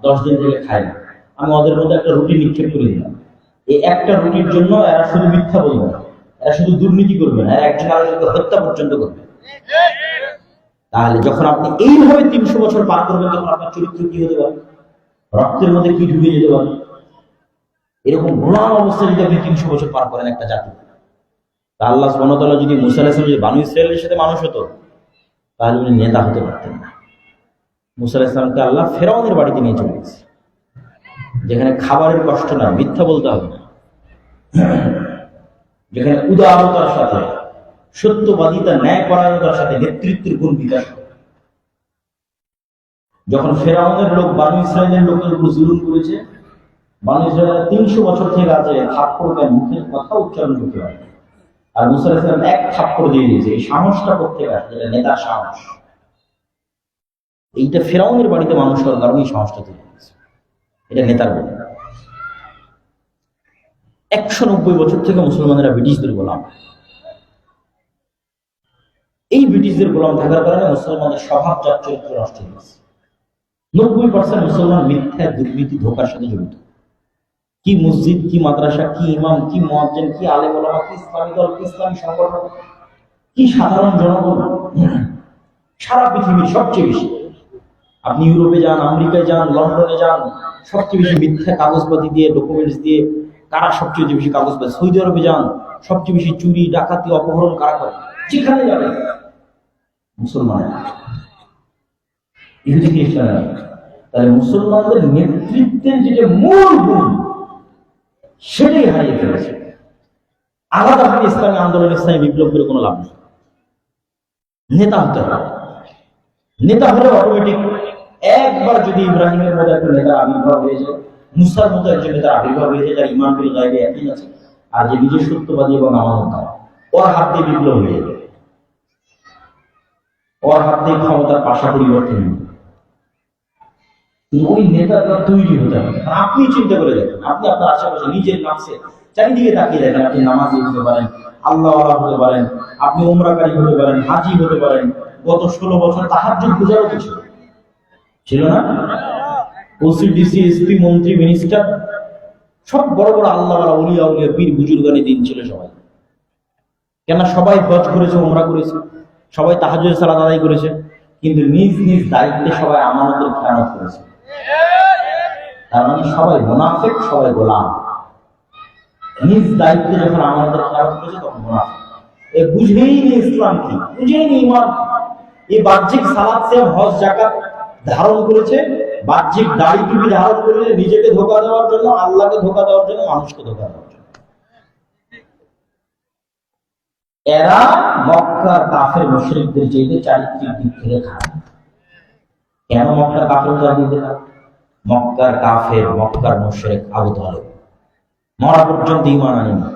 10 দিন থেকে খায় না, আমি ওদের মধ্যে একটা রুটি নিক্ষেপ করে দিলাম। এই একটা রুটির জন্য এরা শুধু মিথ্যা বলবে না, এরা শুধু দুর্নীতি করবে না, এরা একজন আরেকজনকে হত্যা পর্যন্ত করবে। তাহলে যখন আপনি এইভাবে 300 বছর পার করবেন, তখন আপনার চরিত্র কি হতে পারে, রক্তের মধ্যে কি ঢুকে যেতে পারে। এরকম গোলাম অবস্থা যদি আপনি 300 বছর পার করেন একটা জাতি, তা আল্লাহ সুবহানাহু ওয়া তাআলা যদি মুসা আলাইহিস সালাম যদি বানু ইসরাঈলের সাথে মানুষ হতো, তাহলে উনি নেতা হতে পারতেন না। মুসা আলাইহিস সালামকে আল্লাহ ফেরাউনের বাড়িতে নিয়ে চলে গেছে, যেখানে খাবারের কষ্ট না, মিথ্যা বলতে হবে না, যেখানে উদারতার সাথে, সত্যবাদিতা, ন্যায়পরায়ণতার সাথে নেতৃত্বের গুণ বিকাশ। যখন ফেরাউনের লোক বানু ইসরাঈলের লোকের উপর জুলুম করেছে, বানু ইসরাঈলের 300 বছর থেকে আছে থাপ্পড় দেয়, মুখের কথা উচ্চারণ করতে পারে, আর মুসা আলাইহিস সালাম এক থাপ্পড় দিয়ে দিয়েছে। এই সাহসটা করতে পারে, যেটা নেতার সাহস। এইটা ফেরাউনের বাড়িতে মানুষ হওয়ার কারণে এই সাহসটা তৈরি হয়েছে। এটা নেতার গুণ। 190 বছর থেকে মুসলমানেরা ব্রিটিশদের গোলাম। এই ব্রিটিশদের গোলাম থাকার কারণে মুসলমানের স্বভাবজাত চরিত্র নষ্ট হয়ে গেছে। 90% মুসলমান মিথ্যা, দুর্নীতি, ধোঁকার সাথে জড়িত। কি মসজিদ, কি মাদ্রাসা, কি ইমাম, কি মুয়াজ্জিন, কি আলেম ওলামা, কি ইসলামী দল, কি ইসলামী সংগঠন, কি সাধারণ জনগণ, সারা পৃথিবীর সবচেয়ে বেশি আপনি ইউরোপে যান, আমেরিকায় যান, লন্ডনে যান, সবচেয়ে বেশি মিথ্যা কাগজপাতি দিয়ে, ডকুমেন্টস দিয়ে কারা সবচেয়ে বেশি কাগজপাতি? সৌদি আরবে যান, সবচেয়ে বেশি চুরি, ডাকাতি, অপহরণ কারা করে? যেখানে যাবেন মুসলমান, ইহুদি খ্রিস্টান। তাহলে মুসলমানদের নেতৃত্বের যেটা মূল গুণ সেটাই হারিয়ে ফেলেছে। আলাদাভাবে ইসলামী আন্দোলন, ইসলামী বিপ্লব করে কোনো লাভ নেই। নেতা হতে হবে। নেতা হলে অটোমেটিক একবার যদি ইব্রাহিমের মতো একটা নেতা আবির্ভাব হয়ে যায়, মুসার মতো একজন নেতার আবির্ভাব হয়ে যায়, যার ইমান বিল গায়বে একই আছে, আর যে নিজের সত্যবাদী এবং আমানতদার, ওর হাত দিয়ে বিপ্লব হয়ে যাবে, ওর হাত দিয়ে ক্ষমতার পাশা পরিবর্তন হবে। ওই নেতাটা তৈরি হতে হবে। আপনি চিন্তা করে দেখেন, আপনি আপনার আশেপাশে নিজের নামছে চারিদিকে তাকিয়ে দেখেন, আপনি নামাজি হতে পারেন, আল্লাহ হতে পারেন, আপনি উমরাকারী হতে পারেন, হাজি হতে পারেন। গত 16 বছর তাহাজ্জুদ গুজারও কিছু ছিল না? ওসি, ডিসি, এসপি, মন্ত্রী, মিনিস্টার, সব বড় বড় আল্লাহ উলিয়া উলিয়া পীর বুজুর্গানি দিন ছিল সবাই। কেন? সবাই হজ করেছে, উমরা করেছে, সবাই তাহাজ্জুদের সালাত আদায় করেছে, কিন্তু নিজ নিজ দায়িত্বে সবাই আমানতের খেয়ানত করেছে। তার মানে সবাই মুনাফিক, সবাই গোলাম। নিজ দায়িত্বে যখন আমানতের খেয়ানত করেছে তখন মুনাফিক। এ বুঝেই নি ইসলাম কি, বুঝেই নি ঈমান। এই বাহ্যিক সালাত, সিয়াম, হজ, যাকাত ধারণ করেছে, বাহ্যিক দাড়ি টুপি ধারণ করেছে নিজেকে ধোঁকা দেওয়ার জন্য, আল্লাহকে ধোঁকা দেওয়ার জন্য, মানুষকে ধোঁকা দেওয়ার জন্য। এরা মক্কার কাফের মুশরিকদের চাইতে চারিত্রিক দিক থেকে খারাপ। কেন মক্কার কাফের চারিত্রিক খারাপ? মক্কার কাফের, মক্কার মুশরিক আবু তালেব মরা পর্যন্ত ঈমান আনেনি,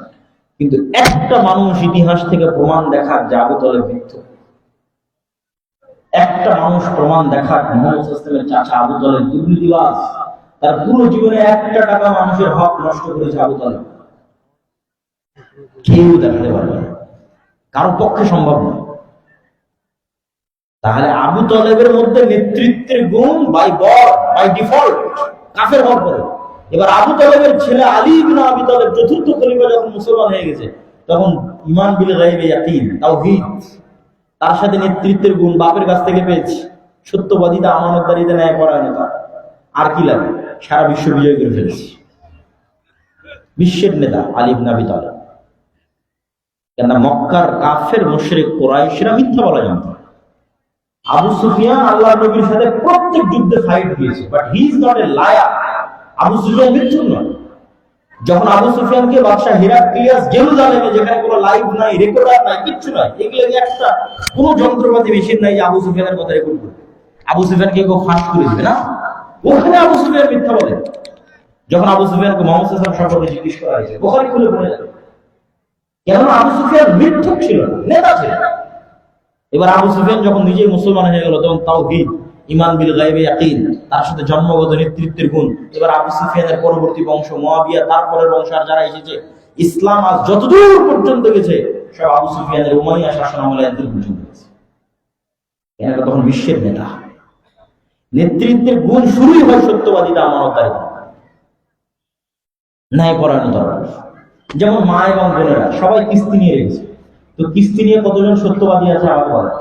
কিন্তু একটা মানুষ ইতিহাস থেকে প্রমাণ দেখার যে আবু তালেব মৃত্যু, একটা মানুষ প্রমাণ দেখার মুহাম্মদ সাল্লাল্লাহু আলাইহি ওয়াসাল্লামের চাচা আবু তালেব দুর্নীতিবাজ, তার পুরো জীবনে 1 টাকা মানুষের হক নষ্ট করেছে আবু তালেব, কেউ দেখাতে পারবে না, কারো পক্ষে সম্ভব নয়। তাহলে আবু তালেবের মধ্যে নেতৃত্বের গুণ বাই ডিফল্ট কাফের হওয়ার পরে। এবার আবু তালেবের ছেলে আলী ইবনে আবি তালেব চতুর্থ খলিফা যখন মুসলমান হয়ে গেছে, তখন ঈমান বিল গায়বে ইয়াকিন, তাওহীদ, তার সাথে নেতৃত্বের গুণ বাপের কাছ থেকে পেয়েছে, সত্যবাদিতা, আমানতদারিতা, ন্যায়পরায়ণতা। আর কি লাগে? সারা বিশ্ব বিজয় করে ফেলেছে। বিশ্বের নেতা আলী ইবনে আবি তালেব। কেন? মক্কার কাফের মুশরিক কুরাইশরা মিথ্যা বলা জানতো। আবু সুফিয়ান আল্লাহর নবীর সাথে প্রত্যেক যুদ্ধে ফাইট দিয়েছে, but he is not a liar. Abu Sufyan মিথ্যুক নয়। যখন আবু সুফিয়ানকে বাদশা হিরাক্লিয়াস জেরুজালেমে, যেখানে কোনো লাইভ নাই, রেকর্ডার নাই, কিচ্ছু নাই, এগুলো একটা কোনো যন্ত্রপাতি মেশিন নাই যে আবু সুফিয়ানের কথা রেকর্ড করবে, আবু সুফিয়ানকে কেউ ফাঁস করে দিবে না, ওখানে আবু সুফিয়ান মিথ্যা বলে। যখন আবু সুফিয়ানকে মুহাম্মদ সাল্লাল্লাহু আলাইহি ওয়াসাল্লাম সম্পর্কে জিজ্ঞেস করা হয়েছে, বুখারী খুলে পড়ে যাবে। কেননা আবু সুফিয়ান মিথ্যুক ছিল না, নেতা ছিল। এবার আবু সুফিয়ান যখন নিজেই মুসলমান হয়ে গেল, তখন তাওহীদ, ঈমান বিল গায়বে ইয়াকিন, তার সাথে জন্মগত নেতৃত্বের গুণ। এবার আবু সুফিয়ানের পরবর্তী বংশ মুআবিয়া, তারপরের বংশ আর যারা এসেছে, ইসলাম আজ যতদূর পর্যন্ত গেছে সব আবু সুফিয়ানের উমাইয়া শাসন আমলে এতদূর পর্যন্ত গেছে। এরা তখন বিশ্বের নেতা। নেতৃত্বের গুণ শুরুই হয় সত্যবাদিতা, আমানতদারিতা, ন্যায়পরায়ণতা। যেমন মা এবং বোনেরা সবাই কিস্তি নিয়ে রেখেছে, তো কিস্তি নিয়ে কতজন সত্যবাদী আছে আমাকে বলে?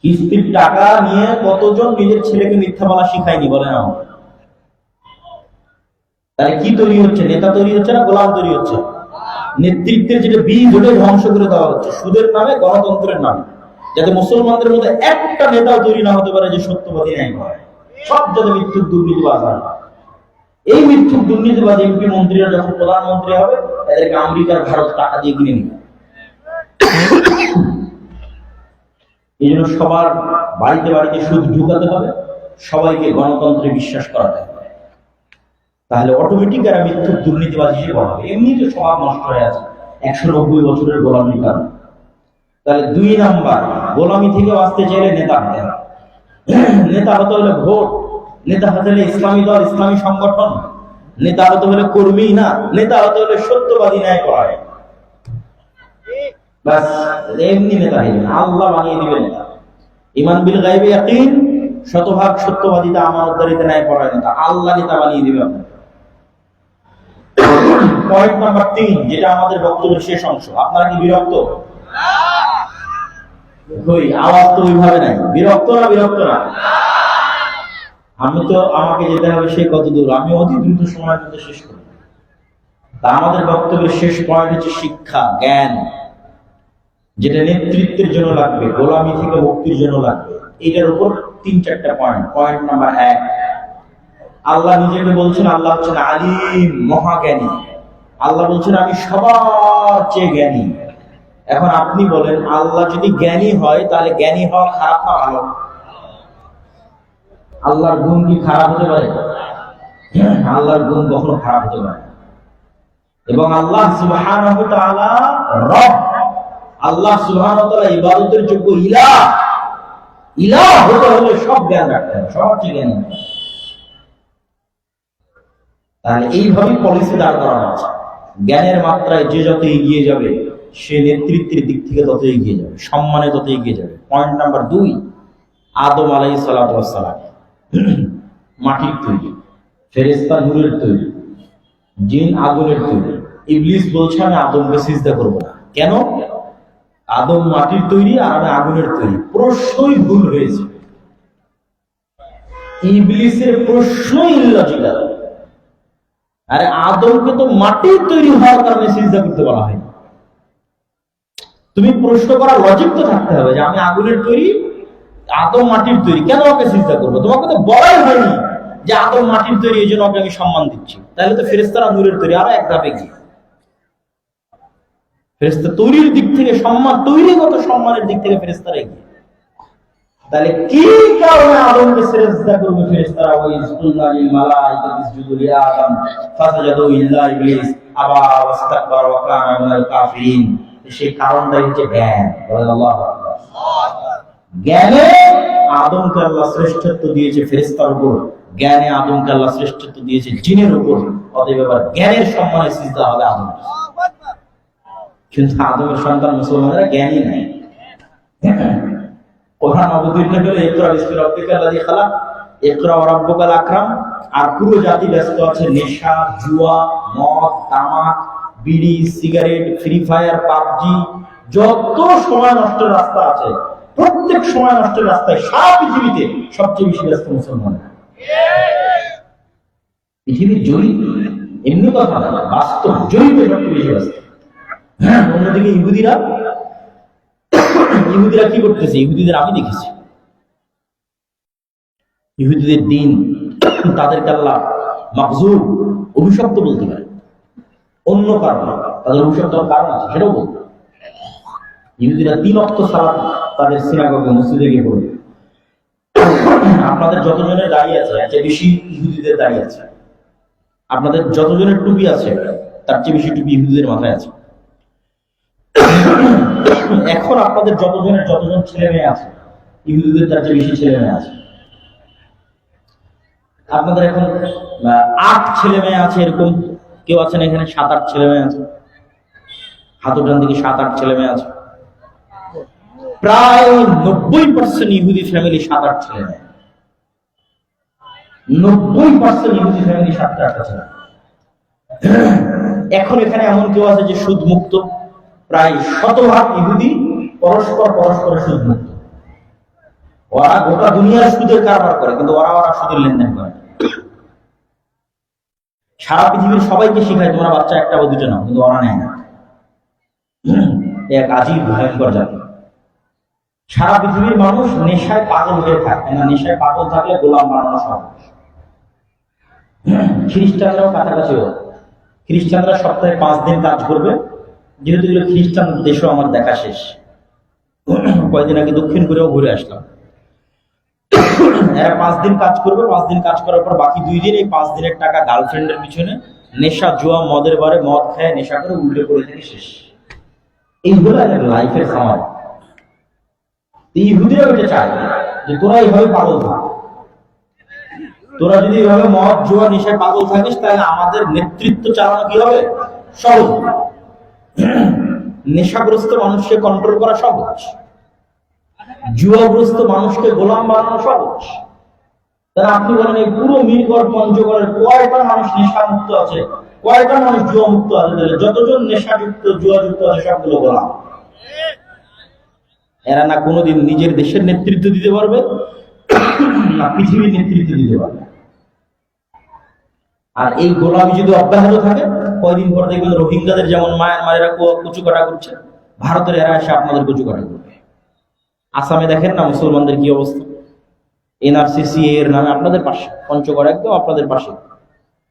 কিস্তির টাকা নিয়ে কতজন নিজের ছেলেকে মিথ্যা বলা শিখায়নি বলে না? তাহলে কি তৈরি হচ্ছে? নেতা তৈরি হচ্ছে না গোলাম তৈরি হচ্ছে? নেতৃত্বের যেটা বীজ, ওটাই ধ্বংস করে দেওয়া হচ্ছে সুদের নামে, গণতন্ত্রের নামে, যাতে মুসলমানদের মধ্যে একটা নেতাও তৈরি না হতে পারে যে সত্যবাদী ন্যায় করে। সব যাতে মিথ্যুক দুর্নীতিবাজ হয়। এই মিথ্যুক দুর্নীতিবাজ এমপি মন্ত্রীরা যখন প্রধানমন্ত্রী হবে, এদেরকে আমেরিকার, ভারত টাকা দিয়ে কিনে নিবে। এই জন্য সবার বাড়িতে বাড়িতে সুদ ঢুকাতে হবে, সবাইকে গণতন্ত্রে বিশ্বাস করাতে হবে। তাহলে অটোমেটিক এরা মিথ্যুক দুর্নীতিবাজ হিসেবে হবে। এমনিতে স্বভাব নষ্ট হয়ে আছে 190 বছরের গোলামির কারণে। তাহলে 2 নাম্বার, গোলামি থেকে বাঁচতে চাইলে নেতা হতে হবে। নেতা হতে হলে ভোট, নেতা হতে হলে ইসলামী দল, ইসলামী সংগঠন, নেতা হতে হলে কর্মী না, নেতা হতে হলে সত্যবাদী, ন্যায় পরায়ণ। বাস, এমনি নেতা হইবেন, আল্লাহ বানিয়ে দিবেন নেতা। ঈমান বিল গায়বে ইয়াকিন, শতভাগ সত্যবাদিতা, আমানতদারিতা, ন্যায়পরায়ণতা, আল্লাহ নেতা বানিয়ে দিবে আপনাকে। পয়েন্ট নাম্বার 3, যেটা আমাদের বক্তব্যের শেষ অংশ। আপনারা কি বিরক্ত? ওই আওয়াজ তো ওইভাবে নাই। বিরক্ত না? বিরক্ত না? আমাকে যেতে হবে সেই কত দূর, আমি অতি দ্রুত সময়ের মধ্যে শেষ করি। তা আমাদের বক্তব্যের শেষ পয়েন্ট হচ্ছে শিক্ষা, জ্ঞান, যেটা নেতৃত্বের জন্য লাগবে, গোলামি থেকে মুক্তির জন্য লাগবে। এটার উপর 3-4টা পয়েন্ট। পয়েন্ট নাম্বার 1, আল্লাহ নিজেকে বলছেন, আল্লাহ হচ্ছেন আলিম, মহাজ্ঞানী। আল্লাহ বলছেন আমি সবার চেয়ে জ্ঞানী। এখন আপনি বলেন, আল্লাহ যদি জ্ঞানী হয় তাহলে জ্ঞানী হওয়া খারাপ না ভালো? আল্লাহর গুণ কি খারাপ হতে পারে? আল্লাহর গুণ কখনো খারাপ হতে পারে। এবং আল্লাহ সুবহানাহু ওয়া তাআলা রব, আল্লাহ সুবহানাহু ওয়া তাআলা ইবাদতের যোগ্য ইলাহ। ইলাহ হতে হলে সব জ্ঞান রাখতে হবে, সবার চেয়ে জ্ঞানী। তাহলে এইভাবেই পলিসি দাঁড় করানো আছে। জ্ঞানের মাত্রায় যে যত এগিয়ে যাবে, সে নেতৃত্বের দিক থেকে তত এগিয়ে যাবে, সম্মানে তত এগিয়ে যাবে। পয়েন্ট নাম্বার 2, আদম আলাইহিস সালাতু ওয়াস সালাম মাটির তৈরি, ফেরেশতা নূরের তৈরি, জিন আগুনের তৈরি। ইবলিস বলছে আমি আদমকে সিজদা করব না। কেন? আদম মাটির তৈরি আর আমি আগুনের তৈরি। প্রশ্নই ভুল হয়েছে। ইবলিসের প্রশ্নই ইললজিক্যাল। আরে আদমকে তো মাটির তৈরি হওয়ার কারণে সিজদা করতে বলা হয়নি। তুমি প্রশ্ন করার লজিক তো থাকতে হবে যে আমি আগুনের তৈরি, আদম মাটির তৈরি, কেন ওকে সিজদা করবো? তোমাকে তো বলাই হয়নি যে আদম মাটির তৈরি, এই জন্য ওকে আমি সম্মান দিচ্ছি। তাহলে তো ফেরেশতারা নূরের তৈরি, আরো এক ধাপে গিয়ে ফেরেশতা তৈরির দিক থেকে সম্মান, তৈরিগত সম্মানের দিক থেকে ফেরেশতারা এগিয়ে। তাহলে কি কারণে আদমকে সিজদা করবে ফেরেশতারা? ওই ইসকুল্লাহ লিল মালাইকাতি ইসজুদু লি আদম ফাসাজাদু ইল্লা ইবলিস আবা ওয়াস্তাকবারা ওয়া কানা মিনাল কাফিরিন। সেই কারণটাই হচ্ছে জ্ঞান। আল্লাহু আকবার। জ্ঞানে আদমকে আল্লাহ শ্রেষ্ঠত্ব দিয়েছে ফেরেশতার উপর, জ্ঞানে আদমকে আল্লাহ শ্রেষ্ঠত্ব দিয়েছে জিনের উপর। অতএব এবার জ্ঞানের সম্মানে সিজদা হবে আদম। কিন্তু আদমের সন্তান মুসলমানরা জ্ঞানী নাই। কোরআন অবতীর্ণ হলে ইকরা বিসমি রাব্বিকাল্লাযী খালাক, ইকরা ওয়া রাব্বুকাল আকরাম। আর পুরো জাতি ব্যস্ত আছে নেশা, জুয়া, মদ, তামাক, বিড়ি, সিগারেট, ফ্রি ফায়ার, পাবজি, যত সময় নষ্টের রাস্তা আছে, প্রত্যেক সময় নষ্টের রাস্তায় সারা পৃথিবীতে সবচেয়ে বেশি ব্যস্ত মুসলমান। পৃথিবীর জরিপ, এমনি কথা না, বাস্তব জরিপে সবচেয়ে বেশি ব্যস্ত। অন্যদিকে ইহুদিরা কি করতেছে? ইহুদিদের আমি দেখেছি, ইহুদিদের দিন, তাদেরকে আল্লাহ মাগজুব, অভিশপ্ত বলতে পারে। অন্য কারণ, তাদের অভিশপ্ত কারণ আছে, সেটাও বলতে। ইহুদিরা 3 ওয়াক্ত সালাত তাদের সিনাগগে, মসজিদে গিয়ে পড়বে। আপনাদের যতজনের দাঁড়িয়ে আছে এর চেয়ে বেশি ইহুদিদের দাঁড়িয়ে আছে। আপনাদের যতজনের টুপি আছে তার চেয়ে বেশি টুপি ইহুদিদের মাথায় আছে। এখন আপনাদের যতজন ছেলে মেয়ে আছে, ইহুদিদের তার চেয়ে বেশি ছেলে মেয়ে আছে। আপনাদের এখন 8 ছেলে মেয়ে আছে, এরকম কেউ আছেন এখানে? 7-8 ছেলে মেয়ে আছে। হাত উঠান দিকে, 7-8 ছেলে মেয়ে আছে। প্রায় 90% ইহুদি ফ্যামিলি 7-8 ছেলে মেয়ে। 90% ইহুদি ফ্যামিলি 7-8টা ছেলে। এখন এখানে এমন কেউ আছে যে সুদ মুক্ত? প্রায় 100% ইহুদি পরস্পর সুদ মুক্ত। ওরা গোটা দুনিয়ার সুদের কারবার করে, কিন্তু ওরা সুদের লেনদেন করে। সারা পৃথিবীর সবাইকে শিখায় তোমরা বাচ্চা 1টা বা 2টা নাও, কিন্তু ওরা নেয় না। এক আজীব ভয়ঙ্কর জাতি। সারা পৃথিবীর মানুষ নেশায় পাগল হয়ে থাকে না, নেশায় পাগল থাকলে গোলাম বানানো সহজ। খ্রিস্টানরাও কাছাকাছি। খ্রিস্টানরা সপ্তাহে 5 দিন কাজ করবে, যেহেতু খ্রিস্টান দেশও আমার দেখা শেষ। কয়েকদিন আগে দক্ষিণ কোরিয়াও ঘুরে আসলাম। এরা 5 দিন কাজ করবে, 5 দিন কাজ করার পর বাকি 2 দিন এই 5 দিনের টাকা গার্লফ্রেন্ডের পিছনে নেশা, জুয়া, মদের বারে মদ খায়, নেশা করে উল্টে পড়ে থেকে শেষ। এইগুলো এদের লাইফের সময়। ইহুদিরা ওইটা চায় যে তোরা এইভাবে পাগল থাক। তোরা যদি এইভাবে মদ, জুয়া, নেশায় পাগল থাকিস, তাহলে আমাদের নেতৃত্ব চালানো কি হবে? সহজ। নেশাগ্রস্ত মানুষকে কন্ট্রোল করা সহজ, জুয়াগ্রস্ত মানুষকে গোলাম বানানো সহজ। তাহলে আপনি বলেন এই পুরো মিরগড় পঞ্চগড়ের কয়টা মানুষ নেশা মুক্ত আছে, কয়টা মানুষ জুয়া মুক্ত আছে? যতজন নেশাযুক্ত, জুয়াযুক্ত আছে সবগুলো গোলাম। এরা না কোনোদিন নিজের দেশের নেতৃত্ব দিতে পারবে, না পৃথিবীর নেতৃত্ব দিতে পারবে। আর এই গোলামি যদি অব্যাহত থাকে, কয়দিন পর দেখবেন রোহিঙ্গাদের যেমন মায়ানমারেরা কুচু কাটা করছে, ভারতের এরা এসে আপনাদের কুচু কাটা করবে। আসামে দেখেন না মুসলমানদের কি অবস্থা। এনআরসিসি এর নামে আপনাদের পাশে, পঞ্চগড় একদম আপনাদের পাশে,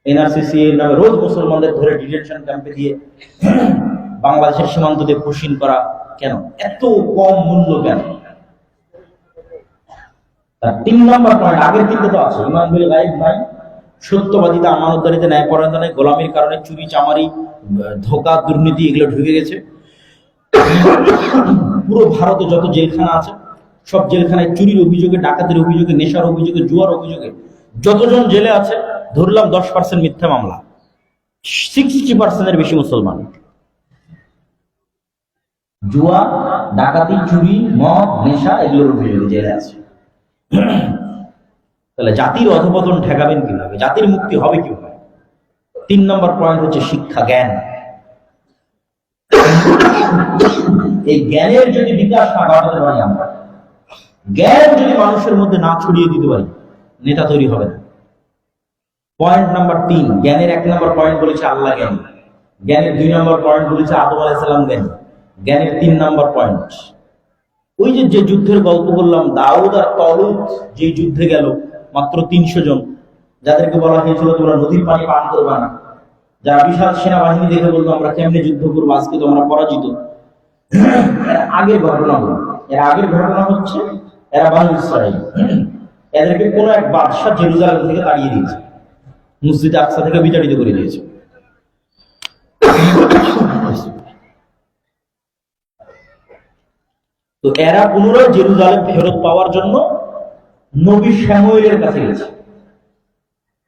এনআরসিসি এর নামে রোজ মুসলমানদের ধরে ডিটেনশন ক্যাম্পে দিয়ে বাংলাদেশের সীমান্ত দিয়ে পুশিন করা। কেন এত কম মূল্য? কেন? তার 3 নম্বর পয়েন্ট, আগের তিনটে তো আছে, ইমান বিল গায়ব নাই, সত্যবাদিতা, আমানতদারিতে, ন্যায়পরায়ণতা নাই, গোলামির কারণে চুরি চামারি ধোঁকা দুর্নীতি এগুলো ঢুকে গেছে। পুরো ভারতে যত জেলখানা আছে সব জেলখানায় চুরির অভিযোগে, ডাকাতের অভিযোগে, নেশার অভিযোগে, জুয়ার অভিযোগে যতজন জেলে আছে ধরলাম 10% মিথ্যা মামলা, 60% বেশি মুসলমান। জুয়া, ডাকাতি, চুরি, মদ, নেশা এগুলোর অভিযোগে জেলে আছে। তাহলে জাতির অধপতন ঠেকাবেন কিভাবে? জাতির মুক্তি হবে কিভাবে? 3 নম্বর পয়েন্ট হচ্ছে শিক্ষা, জ্ঞান। এই জ্ঞানের যদি বিকাশ না ঘটাতে পারি আমরা, জ্ঞান যদি মানুষের মধ্যে না ছড়িয়ে দিতে পারি, নেতা তৈরি হবে না। পয়েন্ট নাম্বার 3, জ্ঞানের 1 নম্বর পয়েন্ট বলেছে আল্লাহ জ্ঞানী, জ্ঞানের 2 নম্বর পয়েন্ট বলেছে আদম আলাইহিস সালাম জ্ঞানী, জ্ঞানের 3 নম্বর পয়েন্ট ওই যে যুদ্ধের গল্প বললাম, দাউদ আর তলুত যে যুদ্ধে গেল, মাত্র 300 জন, যাদেরকে বলা হয়েছিল তোমরা নদীর পানি পান করবা না, যারা বিশাল সেনাবাহিনী দেখে বলতো আমরা কেমনে যুদ্ধ করবো, আজকে তো আমরা পরাজিত। আগের ঘটনা হলো, এর আগের ঘটনা হচ্ছে এরা বানু ইসরাঈল, এদেরকে কোন এক বাদশা জেরুজালেম থেকে তাড়িয়ে দিয়েছে, মসজিদে আকসা থেকে বিতাড়িত করে দিয়েছে। তো এরা পুনরায় জেরুজালেম ফেরত পাওয়ার জন্য নবী শামুয়েলের কাছে গেছে,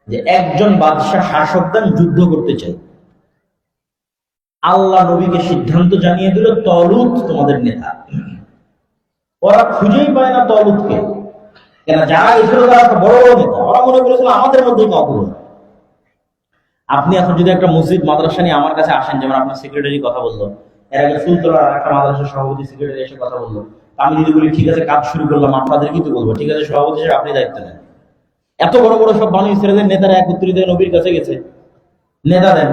যে একজন বাদশাহ শাসক দেন, যুদ্ধ করতে চাই। আল্লাহ নবীকে সিদ্ধান্ত জানিয়ে দিল তলুত তোমাদের নেতা। ওরা খুঁজেই পায় না তলুতকে, কেন যারা এসেছিল তারা একটা বড় বড় নেতা, ওরা মনে করেছিল আমাদের মধ্যেই কাউকে। আপনি এখন যদি একটা মসজিদ মাদ্রাসা নিয়ে আমার কাছে আসেন, যেমন আপনার সেক্রেটারি কথা বললো, এর আগে ফুলতলার একটা মাদ্রাসার সভাপতি সেক্রেটারি এসে কথা বললো, আমি যদি বলি ঠিক আছে কাজ শুরু করলাম, আপনাদের কি তো বলবো ঠিক আছে সভাপতি হিসেবে আপনি দায়িত্ব নেন। এত বড় বড় সব বানু ইসরাঈলের নেতারা একত্রিত হয়ে নবীর কাছে গেছে, নেতা দেন।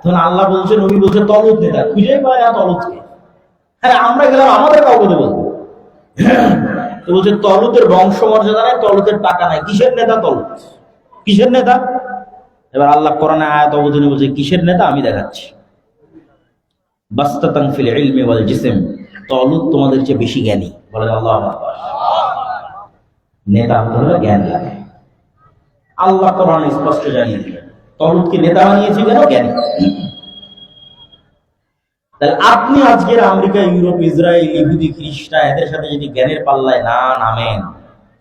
তখন আল্লাহ বলছে, নবী বলছে তলুত নেতা, খুঁজেই পায় না তলুতকে। হ্যাঁ আমরা গেলাম, আমাদের কাউকে তো বলবো। তো বলছে তলুতের বংশমর্যাদা নাই, তলুতের টাকা নাই, কিসের নেতা তলুত, কিসের নেতা? এবার আল্লাহ কোরআনে আয়াত অবতীর্ণ বলছে কিসের নেতা আমি দেখাচ্ছি। বাসতাতান ফিল ইলমি ওয়াল জিসম, তলুত তোমাদের চেয়ে বেশি জ্ঞানী। বলেন আল্লাহু আকবার। নেতা হতে হলে জ্ঞান লাগে, আল্লাহ কোরআনে স্পষ্ট জানিয়ে দিলেন। তলুতকে নেতা বানিয়েছে কেন? জ্ঞানী। তাহলে আপনি আজকের আমেরিকা, ইউরোপ, ইসরায়েল, ইহুদি, খ্রিস্টান এদের সাথে যদি জ্ঞানের পাল্লায় না নামেন,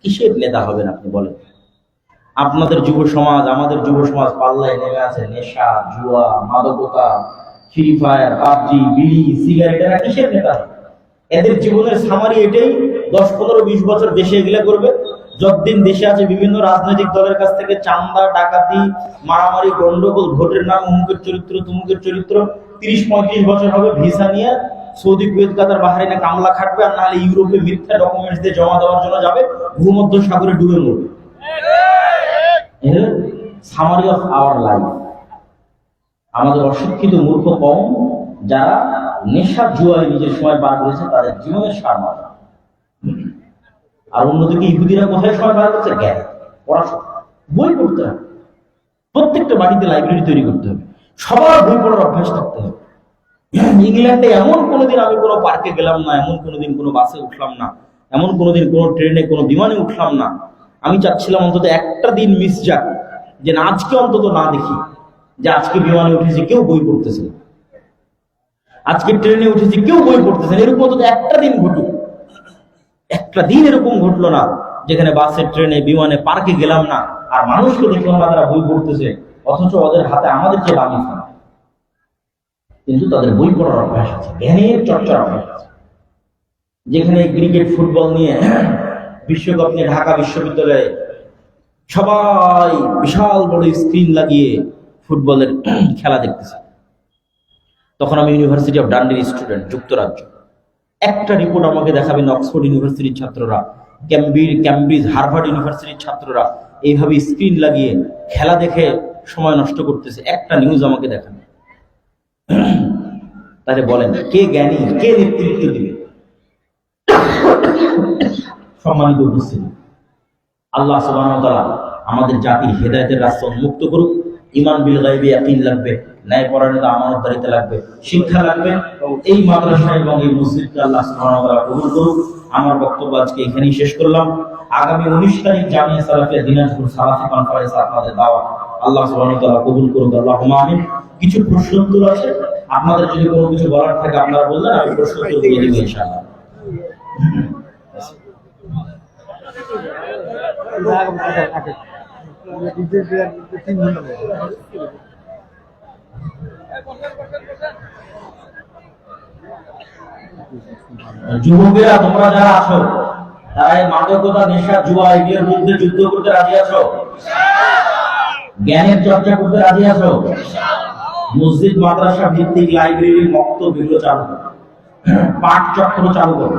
কিসের নেতা হবেন আপনি বলেন? আপনাদের যুব সমাজ, আমাদের যুব সমাজ পাল্লায় নেমে আছে নেশা, জুয়া, মাদকতা, ফ্রি ফায়ার, পাবজি, বিড়ি, সিগারেট, এরা কিসের নেতা? এদের জীবনের সামারি এটাই, 10, 15, 20 বছর দেশে এগুলা করবে, যতদিন দেশে আছে বিভিন্ন রাজনৈতিক দলের কাছ থেকে চাঁদা, ডাকাতি, মারামারি, গন্ডগোল, ভোটের নাম অমুকের চরিত্র তুমুকের চরিত্র, 30-35 বছর হবে ভিসা নিয়ে সৌদি, কুয়েত, কাতার, বাহরাইনে কামলা খাটবে, আর নাহলে ইউরোপে মিথ্যা ডকুমেন্টস দিয়ে জমা দেওয়ার জন্য যাবে, ভূমধ্য সাগরে ডুবে মরবে। Summary of our life. আমাদের অশিক্ষিত মূর্খ কম যারা নেশা জুয়ায় নিজের সময় পার করেছে, তাদের জীবনের সার মারা। আর অন্যদিকে ইহুদিরা কোথায় সময় পার করছে? জ্ঞান, পড়াশোনা, বই পড়তে হবে। প্রত্যেকটা বাড়িতে লাইব্রেরি তৈরি করতে হবে, সবার বই পড়ার অভ্যাস থাকতে হবে। ইংল্যান্ডে এমন কোনোদিন আমি কোনো পার্কে গেলাম না, এমন কোনোদিন কোনো বাসে উঠলাম না, এমন কোনোদিন কোনো ট্রেনে, কোনো বিমানে উঠলাম না, আমি চাচ্ছিলাম অন্তত একটা দিন মিস যাক, যে না আজকে অন্তত না দেখি যে আজকে বিমানে উঠেছি কেউ বই পড়তেছে, আজকে ট্রেনে উঠেছি কেউ বই পড়তেছে। এরকম অন্তত একটা দিন ঘটুক। একটা দিন এরকম ঘটলো না যেখানে বাসে, ট্রেনে, বিমানে, পার্কে গেলাম না আর মানুষকে দেখলাম না তারা বই পড়তেছে, অথচ ওদের হাতে আমাদের চেয়ে দামি ফোন, কিন্তু তাদের বই পড়ার অভ্যাস আছে, জ্ঞানের চর্চার অভ্যাস আছে। যেখানে ক্রিকেট, ফুটবল নিয়ে, বিশ্বকাপ নিয়ে ঢাকা বিশ্ববিদ্যালয়ে সবাই বিশাল বড় স্ক্রিন লাগিয়ে ফুটবলের খেলা দেখতেছে। তখন আমি ইউনিভার্সিটি অফ ডান্ডির স্টুডেন্ট, যুক্তরাজ্য। একটা রিপোর্ট আমাকে দেখাবেন অক্সফোর্ড ইউনিভার্সিটির ছাত্ররা, ক্যামব্রিজ হার্ভার্ড ইউনিভার্সিটির ছাত্ররা এইভাবে স্ক্রিন লাগিয়ে খেলা দেখে সময় নষ্ট করতেছে, একটা নিউজ আমাকে দেখান। তাহলে বলেন কে জ্ঞানী, কে নেতৃত্ব দিবে? সম্মানিত উপস্থিতি, আল্লাহ সুবহানাহু ওয়া তাআলা আমাদের জাতির হেদায়েতের রাস্তা উন্মুক্ত করুক। ঈমান বিল গায়বি ইয়াকিন লাগবে, ন্যায় পরায়ণতা, আমানতদারিতা লাগবে, শিক্ষা লাগবে। এই মাদ্রাসা এবং এই মসজিদকে আল্লাহ সুবহানাহু ওয়া তাআলা কবুল করুক। আমার বক্তব্য আজকে এখানেই শেষ করলাম। আগামী 19 তারিখ জামিয়া সালাফিয়া দিনাজপুর সালাফি কনফারেন্সে আপনাদের দাওয়াত, আল্লাহ সুবহানাহু ওয়া তাআলা কবুল করুক। আল্লাহুম্মা আমিন। কিছু প্রশ্ন উত্তর আছে, আপনাদের যদি কোনো কিছু বলার থাকে আপনারা বললেন, আমি প্রশ্ন উত্তর দিয়ে দেব ইনশাআল্লাহ। যুবকেরা তোমরা যারা আছো, তারা এই মাদকতা, নেশা, জুয়া এগুলোর বিরুদ্ধে যুদ্ধ করতে রাজি আছো? জ্ঞানের চর্চা করতে রাজি আছো? মসজিদ মাদ্রাসা ভিত্তিক লাইব্রেরি, মক্তব এগুলো চালু করো, পাঠ চক্র চালু করো।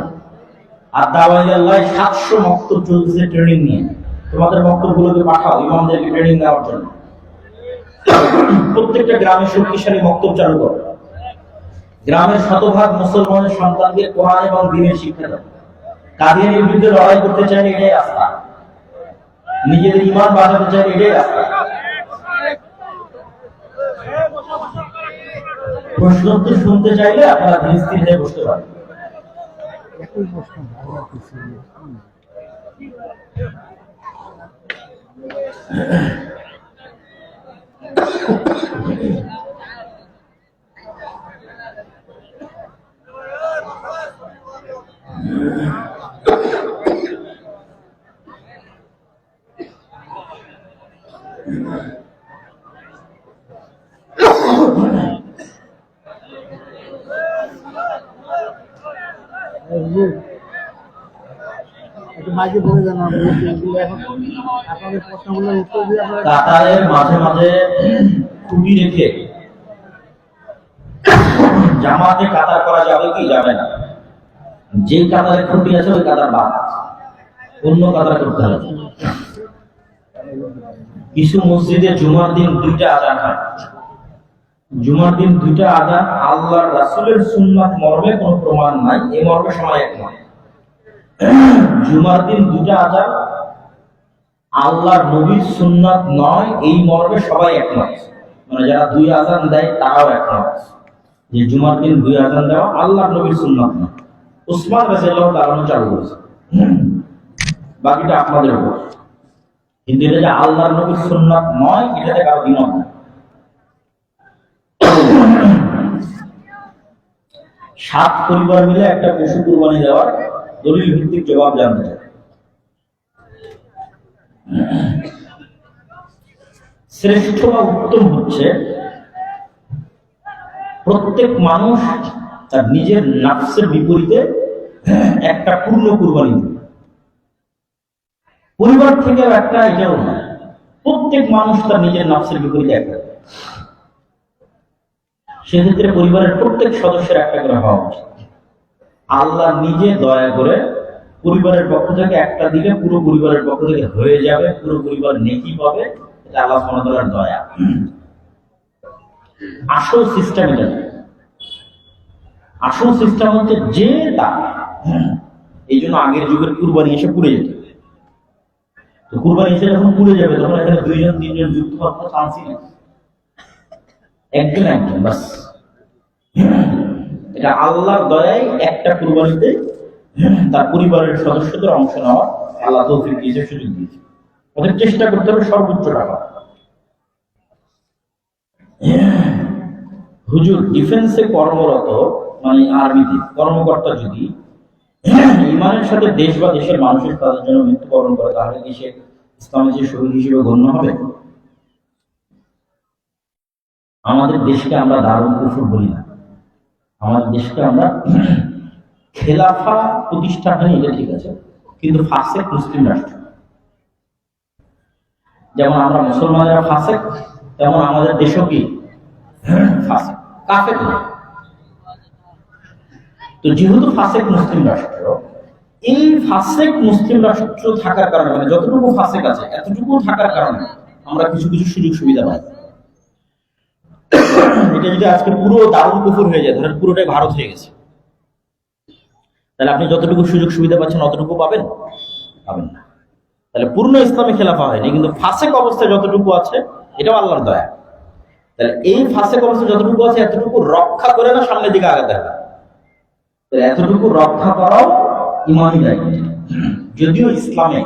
আর দাওয়াইল্লাহ 700 মক্তব চলছে ট্রেনিং নিয়ে। তোমাদের মক্তবগুলোকে পাঠাও ইমামদেরকে ট্রেনিং দেওয়ার জন্য। প্রত্যেকটা গ্রামে শক্তিশালী মক্তব চালু করো। গ্রামের শতভাগ মুসলমানের সন্তানকে কোরআন এবং দ্বীনের শিক্ষা দাও। কাদিয়ানীর বিরুদ্ধে লড়াই করতে চাইলে এটাই রাস্তা, নিজেদের ঈমান বাঁচাতে চাইলে এটাই রাস্তা। প্রশ্ন উত্তর শুনতে চাইলে আপনারা ধীরে স্থির হয়ে বসতে পারেন। কাতারের মাঝে মাঝে খুঁটি রেখে জামাতে কাতার করা যাবে কি যাবে না? যে কাতারে খুঁটি আছে ওই কাতার বাদ, অন্য কাতার করতে হবে। কিছু মসজিদে জুমার দিন 2টা আযান হয়। জুমার দিন 2টা আযান আল্লাহর রাসূলের সুন্নাত মর্মে কোনো প্রমাণ নাই, এই মর্মে সবাই একমত। জুমার দিন 2টা আযান আল্লাহর নবীর সুন্নাত নয়, এই মর্মে সবাই একমত। মানে যারা 2 আযান দেয় তারাও একমত যে জুমার দিন 2 আযান দেওয়া আল্লাহর নবীর সুন্নাত নয়। উসমান রাদিয়াল্লাহু তাআলা চালু করেছে, বাকিটা আপনাদের উপর। কিন্তু এটা যে আল্লাহর নবীর সুন্নাত নয়, এটাতে কারো দ্বিমত নাই। 7 পরিবার মিলে একটা পশু কুরবানি দেওয়ার দলিল ভিত্তিক জবাব জানতে চাই। শ্রেষ্ঠ বা উত্তম হচ্ছে প্রত্যেক মানুষ তার নিজের নাফসের বিপরীতে একটা পূর্ণ কুরবানি দেবে। পরিবার থেকে একটা, এটাও না, প্রত্যেক মানুষ তার নিজের নাফসের বিপরীতে একটা। সেক্ষেত্রে পরিবারের প্রত্যেক সদস্যের একটা করে হওয়া উচিত। আল্লাহ নিজে দয়া করে পরিবারের পক্ষ থেকে একটা দিলে পুরো পরিবারের পক্ষ থেকে হয়ে যাবে, পুরো পরিবার নেকি পাবে। এটা আল্লাহ সুবহানাহু ওয়া তাআলার দয়া। আসল সিস্টেম এটা। আসল সিস্টেম হচ্ছে যে তা। এই জন্য আগের যুগের কুরবানি এসে পুড়ে যেত। তো কুরবানি এসে যখন পুড়ে যাবে তখন এখানে 2-3 যুক্ত হওয়ার কোনো চান্সই নেই। একজন বাস। এটা আল্লাহর দয়ায় একটা কুরবানিতে তার পরিবারের সদস্যদের অংশ নেওয়ার আল্লাহ তৌফিক দিয়েছে, সুযোগ দিয়েছে। ওদের চেষ্টা করতে হবে সর্বোচ্চ টাকা। হুজুর, ডিফেন্সে কর্মরত মানে আর্মিতে কর্মকর্তা যদি ইমানের সাথে দেশ বা দেশের মানুষের তাদের জন্য মৃত্যুবরণ করে, তাহলে কি সে ইসলামের শহীদ হিসেবে গণ্য হবে? আমাদের দেশকে আমরা দারুল কুফর বলি না, আমাদের দেশকে আমরা খেলাফা প্রতিষ্ঠানে, এটা ঠিক আছে, কিন্তু ফাসেক মুসলিম রাষ্ট্র। যেমন আমরা মুসলমানেরা ফাসেক, তেমন আমাদের দেশও কি ফাসেক, কাফের না। তো যেহেতু ফাসেক মুসলিম রাষ্ট্র, এই ফাসেক মুসলিম রাষ্ট্র থাকার কারণে, মানে যতটুকু ফাসেক আছে এতটুকু থাকার কারণে আমরা কিছু কিছু সুযোগ সুবিধা পাই। এটা যদি আজকে পুরো দারুল কুফর হয়ে যায়, ধরেন পুরোটাই ভারত হয়ে গেছে, তাহলে আপনি যতটুকু সুযোগ সুবিধা পাচ্ছেন অতটুকু পাবেন? পাবেন না। তাহলে পূর্ণ ইসলামী খেলাফা হয়নি, কিন্তু ফাসেক অবস্থায় যতটুকু আছে এটাও আল্লাহর দয়া। তাহলে এই ফাসেক অবস্থায় যতটুকু আছে এতটুকু রক্ষা করে না সামনের দিকে আগাতে হবে। এতটুকু রক্ষা করাও ইমানি দায়িত্ব। যদিও ইসলামে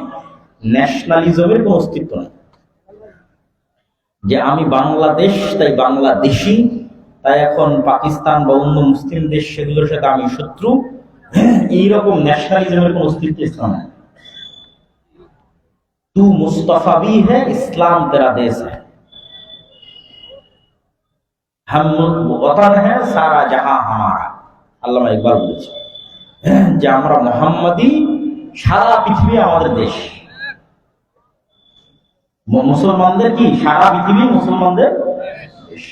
ন্যাশনালিজমের কোন অস্তিত্ব নেই, যে আমি বাংলাদেশ তাই বাংলাদেশি, তাই এখন পাকিস্তান বা অন্য মুসলিম দেশ সেগুলোর সাথে আমি শত্রু, এইরকম ন্যাশনালিজমের কোন অস্তিত্ব ইসলাম নেই। তু মুস্তফা भी है, इस्लाम तेरा देश है, हम वतन है, सारा जहां हमारा। আল্লামা ইকবাল বলেছে যে আমরা মুহাম্মাদি, সারা পৃথিবী আমাদের দেশ। মুসলমানদের কি সারা পৃথিবী মুসলমানদের দেশ।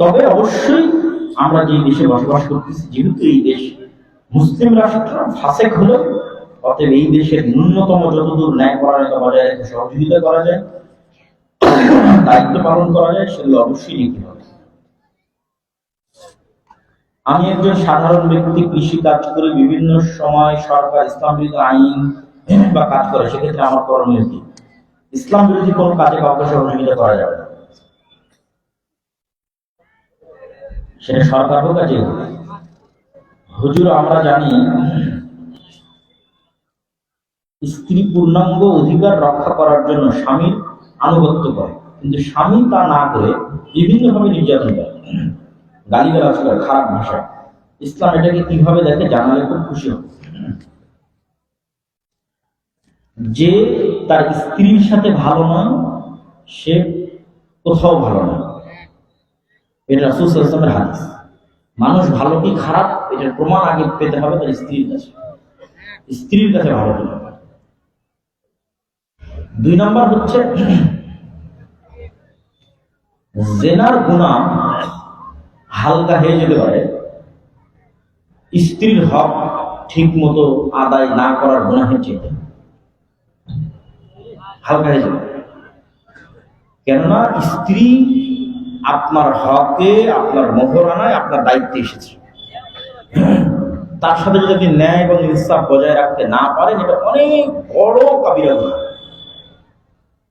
তবে অবশ্যই আমরা যে দেশে বসবাস করতেছি, যেহেতু এই দেশ মুসলিম রাষ্ট্র, ফাসেক হলো, অতএব এই দেশের ন্যূনতম যতদূর ন্যায় পরায়ণতা বজায় রেখে সহযোগিতা করা যায়, দায়িত্ব পালন করা যায়, সেগুলো অবশ্যই নিতে হবে। আমি একজন সাধারণ ব্যক্তি, কৃষি কাজ করে, বিভিন্ন সময় সরকার ইসলাম বিরোধী আইন বা কাজ করে, সেক্ষেত্রে আমার করণীয় কি? ইসলাম বিরোধী কোন কাজে কাউকে সহযোগিতা করা যাবে না, সেটা সরকার হোক কাজে হোক। হুজুর, আমরা জানি স্ত্রী পূর্ণাঙ্গ অধিকার রক্ষা করার জন্য স্বামীর আনুগত্য করে, কিন্তু স্বামী তা না করে বিভিন্নভাবে নির্যাতন করে, গালিগালাজ করে, খারাপ ভাষা। ইসলাম এটাকে কিভাবে দেখে জানালে খুব খুশি হবে। যে তার স্ত্রীর সাথে ভালো নয়, সে কোথাও ভালো নয়, এটা রাসূল সাল্লাল্লাহু আলাইহি ওয়াসাল্লামের হাদিস। মানুষ ভালো কি খারাপ এটার প্রমাণ আগে পেতে হবে তার স্ত্রীর কাছে, স্ত্রীর কাছে ভালো কি। 2 নম্বর হচ্ছে জেনার গুনাহ হালকা হয়ে যেতে পারে স্ত্রীর হক ঠিক মতো আদায় না করার গুনাহের চেয়ে, হালকা হয়ে যাবে। কেননা স্ত্রী আপনার হকে, আপনার মোহরানায়, আপনার দায়িত্বে এসেছে। তার সাথে যদি ন্যায় এবং ইনসাফ বজায় রাখতে না পারেন, এটা অনেক বড় কাবিরা গুনাহ।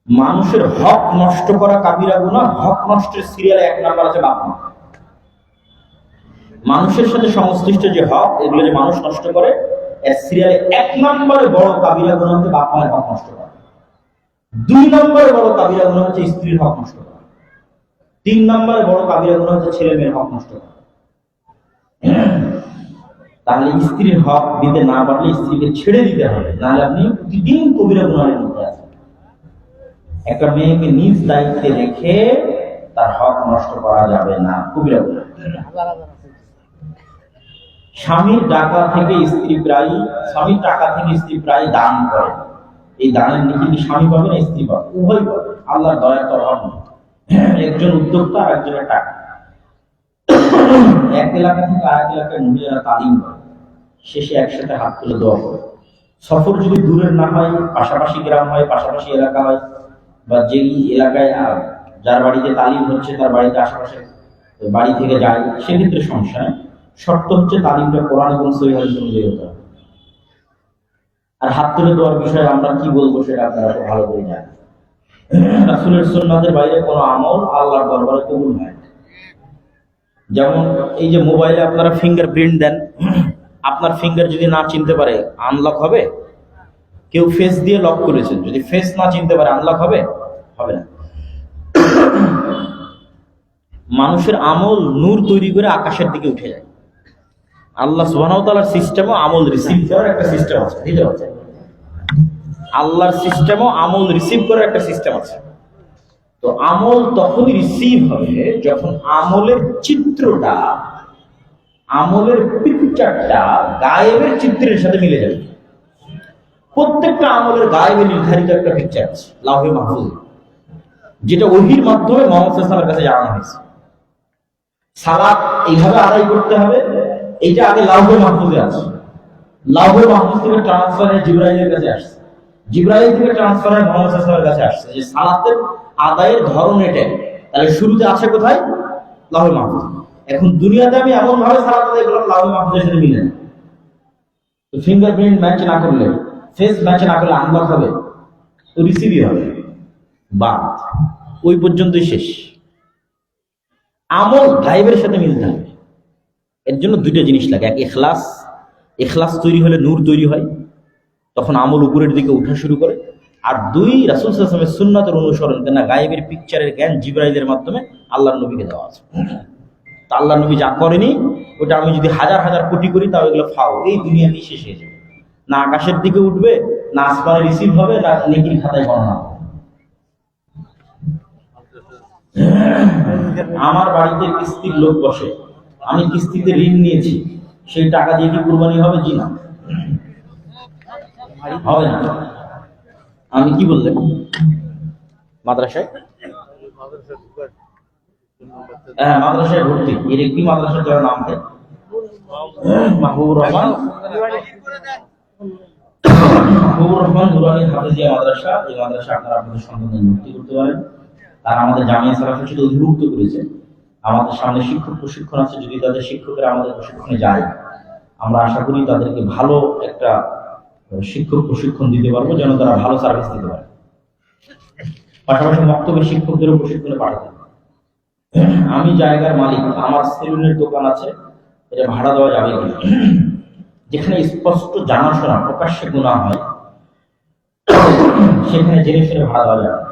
মানুষের হক নষ্ট করা কাবিরা গুনাহ। হক নষ্টের সিরিয়ালে 1 নাম্বার আছে বাপ মা। মানুষের সাথে সংশ্লিষ্ট যে হক, এগুলো যে মানুষ নষ্ট করে, এর সিরিয়ালে 1 নম্বরে বড় কাবিরা গুনাহ হচ্ছে বাপ মায়ের হক নষ্ট করা। 2 নম্বরে বড় কাবিরা গুনাহ হচ্ছে স্ত্রীর হক নষ্ট করা। 3 নম্বরে বড় কাবিরা গুনাহ হচ্ছে ছেলে মেয়ের হক নষ্ট করা। তাহলে স্ত্রীর হক দিতে না পারলে স্ত্রীকে ছেড়ে দিতে হবে, নাহলে আপনি প্রতিদিন কবিরা গুনাহের মধ্যে আছেন। একটা মেয়েকে নিজ দায়িত্বে রেখে তার হক নষ্ট করা যাবে না, কবিরা গুনাহ। স্বামীর টাকা থেকে স্ত্রী প্রায় দান করে, এই দানের নিচে কি স্বামী পাবে না স্ত্রী পাবে? উভয় পাবে, আল্লাহর দয়ার তো অভাব নেই। একজন উদ্যোক্তা আর একজনের টাকা। এক এলাকা থেকে আরেক এলাকায় মহিলারা তালিম করে, শেষে একসাথে হাত তুলে দোয়া করে। সফর যদি দূরের না হয়, পাশাপাশি গ্রাম হয়, পাশাপাশি এলাকা হয়, বা যেই এলাকায় যার বাড়িতে তালিম হচ্ছে তার বাড়িতে আশেপাশে বাড়ি থেকে যায়, সেক্ষেত্রে সমস্যা নেই। শর্ত হচ্ছে তালিমটা কোরআন এবং সহিহ হাদিস অনুযায়ী হতে হবে। আর হাত তুলে দেওয়ার বিষয়ে আমরা কি বলবো সেটা আপনারা ভালো করে জানেন। রাসূলের সুন্নাতের বাইরে কোনো আমল আল্লাহর দরবারে কবুল হয় না। যেমন এই যে মোবাইলে আপনারা ফিঙ্গারপ্রিন্ট দেন, আপনার ফিঙ্গার যদি না চিনতে পারে আনলক হবে? কেউ ফেস দিয়ে লক করেছেন, যদি ফেস না চিনতে পারে আনলক হবে? হবে না। মানুষের আমল নূর তৈরি করে আকাশের দিকে উঠে যায়। আল্লাহ সুবহানাহু ওয়া তাআলার সিস্টেমও আমল রিসিভ করার একটা সিস্টেম আছে, দিতে আছে। আল্লাহর সিস্টেমও আমল রিসিভ করার একটা সিস্টেম আছে। তো আমল তখনই রিসিভ হবে যখন আমলের চিত্রটা, আমলের পিকচারটা গায়েবের চিত্রের সাথে মিলে যাবে। প্রত্যেকটা আমলের গায়েবে নির্ধারিত একটা পিকচার আছে লাউহে মাহফুজ, যেটা ওহীর মাধ্যমে মুহাম্মদ সাল্লাল্লাহু আলাইহি ওয়াসাল্লামের কাছে জানানো হয়েছে। সালাত এইভাবে আদায় করতে হবে, এইটা আগে লাউহে মাহফুজে আছে। লাউহে মাহফুজ থেকে ট্রান্সফার হয়ে জিবরাইলের কাছে আসছে, জিবরাইল থেকে ট্রান্সফার হয়ে মুহাম্মদ সাল্লাল্লাহু আলাইহি ওয়াসাল্লামের কাছে আসছে যে সালাতের আদায়ের ধরন এটা। তাহলে শুরুতে আছে কোথায়? লাউহে মাহফুজ। এখন দুনিয়াতে আমি এমন ভাবে সালাত আদায় করলাম লাউহে মাহফুজের সাথে মিলে না। তো ফিঙ্গারপ্রিন্ট ম্যাচ না করলে, ফেস ম্যাচ না করলে আনলক হবে, তো রিসিভই হবে, বাদ, ওই পর্যন্তই শেষ। আমল গায়েবের সাথে মিলতে হবে। এর জন্য দুইটা জিনিস লাগে, এক ইখলাস, ইখলাস তৈরি হলে নূর তৈরি হয়, তখন আমল উপরের দিকে উঠা শুরু করে। আর দুই, রাসূল সাল্লাল্লাহু আলাইহি ওয়াসাল্লামের সুন্নাতের অনুসরণ, কেন গায়েবের পিকচারের জ্ঞান জিবরাইলের মাধ্যমে আল্লাহর নবীকে দেওয়া আছে। তা আল্লাহর নবী যা করেনি ওটা আমি যদি হাজার হাজার কোটি করি তাও এগুলো ফাও, এই দুনিয়াতেই শেষ হয়ে যাবে। না আকাশের দিকে উঠবে, না আসমানে রিসিভ হবে, না নেকির খাতায় গণনা হবে। আমার বাড়িতে কিস্তির লোক বসে, আমি কিস্তিতে ঋণ নিয়েছি, সেই টাকা দিয়ে কি কুরবানি হবে? জি না, হবে না। আমি কি বললেন? মাদ্রাসায়? হ্যাঁ, মাদ্রাসায় ভর্তি। এর একটি মাদ্রাসার যারা নাম দেয় মাহবুবুর রহমান, মাহবুবুর রহমান নুরানী হাফেজিয়া মাদ্রাসা। এই মাদ্রাসা আপনারা আপনাদের সন্তানদের ভর্তি করতে পারেন। তারা আমাদের জামিয়া সালাফের সাথে অধিভুক্ত করেছে। আমাদের সামনে শিক্ষক প্রশিক্ষণ আছে, যদি তাদের শিক্ষকেরা আমাদের প্রশিক্ষণে যায়, আমরা আশা করি তাদেরকে ভালো একটা শিক্ষক প্রশিক্ষণ দিতে পারবো, যেন তারা ভালো সার্ভিস দিতে পারে। পাশাপাশি মক্তবের শিক্ষকদেরও প্রশিক্ষণে পাঠাতে। আমি জায়গার মালিক, আমার সেলুনের দোকান আছে, এটা ভাড়া দেওয়া যাবে কিনা? যেখানে স্পষ্ট জানাশোনা প্রকাশ্যে গুনাহ হয় সেখানে জেনে শুনে ভাড়া দেওয়া যাবে।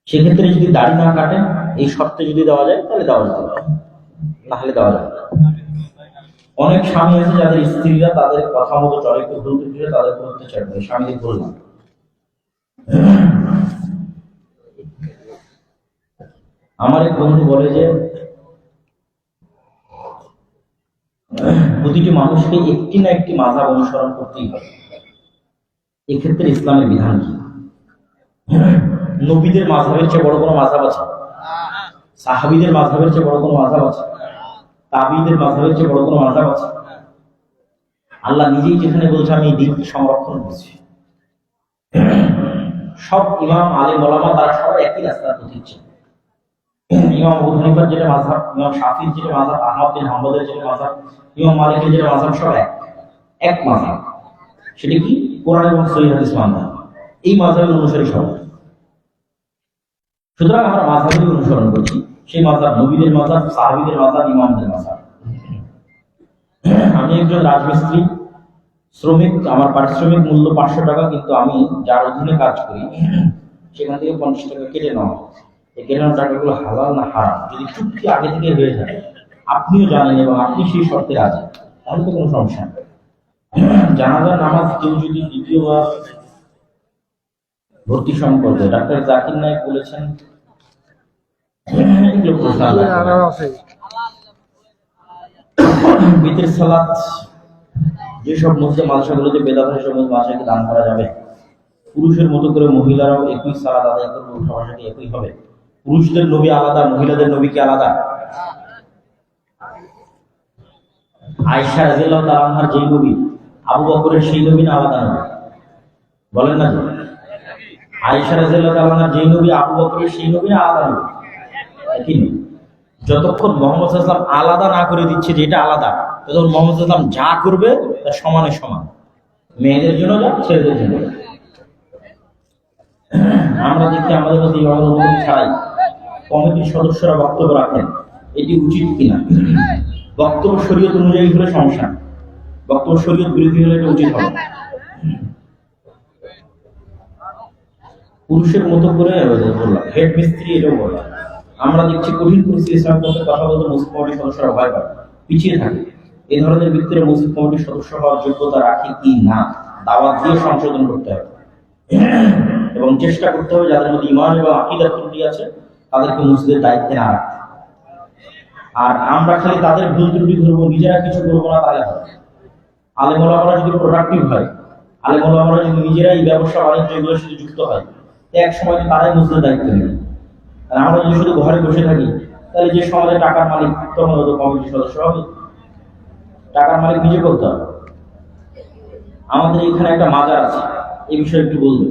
সেক্ষেত্রে যদি দাড়ি না কাটেন, এই শর্তে যদি দেওয়া যায় তাহলে দেওয়া যেতে পারে, তাহলে দেওয়া যাবে। অনেক স্বামী আছে যাদের স্ত্রীরা তাদের কথা মতো চলে, একটু ভুল ত্রুটিতে তাদেরকে অত্যাচার করে, স্বামীদের বললাম। আমার এক বন্ধু বলে যে প্রতিটি মানুষকে একটি না একটি মাযহাব অনুসরণ করতেই হবে। এক্ষেত্রে ইসলামের বিধান কি? নবীদের মাযহাবের চেয়ে বড় কোনো মাযহাব আছে? সাহাবীদের মাযহাবের চেয়ে বড় কোনো মাযহাব আছে? তাবিঈদের মাযহাবের চেয়ে বড় কোনো মাযহাব আছে? আল্লাহ নিজেই যেখানে বলছে আমি এই দিনকে সংরক্ষণ করছি। সব ইমাম আলেম ওলামা তারা সবাই একই রাস্তার পথিক ছিল। ইমাম আবু হানিফার যেটা মাযহাব, ইমাম শাফিঈর যেটা মাযহাব, আহমদ বিন হাম্বলের যেটা মাযহাব, ইমাম মালিকের যেটা মাযহাব, সব এক মাযহাব। সেটা কি? কোরআন এবং সহিহ হাদিস মানা। এই মাযহাবের অনুসারী সবাই। সুতরাং আমরা মাযহাবের অনুসরণ করছি। সেই মাযহাব নবীদের মাযহাব, সাহাবীদের মাযহাব, ইমামদের মাযহাব। আমি একজন রাজমিস্ত্রি শ্রমিক, আমার পারিশ্রমিক মূল্য 500 টাকা, কিন্তু আমি যার অধীনে কাজ করি সেখান থেকে 50 টাকা কেটে নেওয়া হয়। এই কেটে নেওয়া টাকাগুলো হালাল না হারাম যদি চুক্তি আগে থেকে হয়ে যায়, আপনিও জানেন এবং আপনি সেই শর্তে রাজি, তাহলে তো কোনো সমস্যা নেই। জানাজার নামাজ কেউ যদি দ্বিতীয়বার ভর্তি সম্পর্কে ডাক্তার জাকির নায়েক বলেছেন, বিতের সালাত যেসব মসজিদ মাদ্রাসাগুলোতে বেদাত হয়, সেসব মাদ্রাসাকে দান করা যাবে। পুরুষের মতো করে মহিলারাও একই সালাত আদায় করবে, উঠা বসা কি একই হবে? পুরুষদের নবী আলাদা, মহিলাদের নবী কি আলাদা? আয়েশা রাদিয়াল্লাহু তাআলা আনহার যেই নবী, আবু বকরের সেই নবী না আলাদা নবী? বলেন না? আয়েশা রাদিয়াল্লাহু তাআলা আনহার যেই নবী, আবু বকরের সেই নবী না আলাদা নবী? একই নবী। যতক্ষণ মুহাম্মদ সাল্লাল্লাহু আলাইহি ওয়াসাল্লাম আলাদা না করে দিচ্ছে যে এটা আলাদা, তখন মুহাম্মদ সাল্লাল্লাহু আলাইহি ওয়াসাল্লাম যা করবে তা সমানে সমান, মেয়েদের জন্য যা, ছেলেদের জন্য। আমরা দেখি আমাদের মধ্যে অনুমতি ছাড়াই কমিটির সদস্যরা বক্তব্য রাখেন, এটি উচিত কিনা? বক্তব্য শরীয়ত অনুযায়ী হলে সমস্যা, বক্তব্য শরীয়ত বিরোধী হলে এটা উচিত হবে। পুরুষের মতো করে বললাম, হেড মিস্ত্রি এটাও বললাম। আমরা দেখছি কঠিন পরিস্থিতি ইসলামের পক্ষে কথা বলতে মসজিদ কমিটির সদস্যরা ভয় পায়, পিছিয়ে থাকে। এই ধরনের ব্যক্তিরা মসজিদ কমিটির সদস্য হওয়ার যোগ্যতা রাখে কি না, দাওয়াত দিয়ে সংশোধন করতে হবে এবং চেষ্টা করতে হবে যাদের মধ্যে ঈমান এবং আকীদার ত্রুটি আছে তাদেরকে মসজিদের দায়িত্বে না রাখতে। আর আমরা খালি তাদের ভুল ত্রুটি ধরবো, নিজেরা কিছু করবো না, তাহলে হবে। আলেম ওলামারা যদি প্রোডাক্টিভ হয়, আলেম ওলামারা যদি নিজেরাই ব্যবসা বাণিজ্য এগুলোর সাথে যুক্ত হয়, এক সময় তারাই মসজিদের দায়িত্ব নেবে। আর আমরা যদি শুধু ঘরে বসে থাকি, তাহলে যে সমাজে টাকার মালিক তখন হয়তো কমিটির সদস্য হবে। টাকার মালিক নিজে করতে হবে। আমাদের এখানে একটা মাজার আছে, এই বিষয়ে একটু বলবো।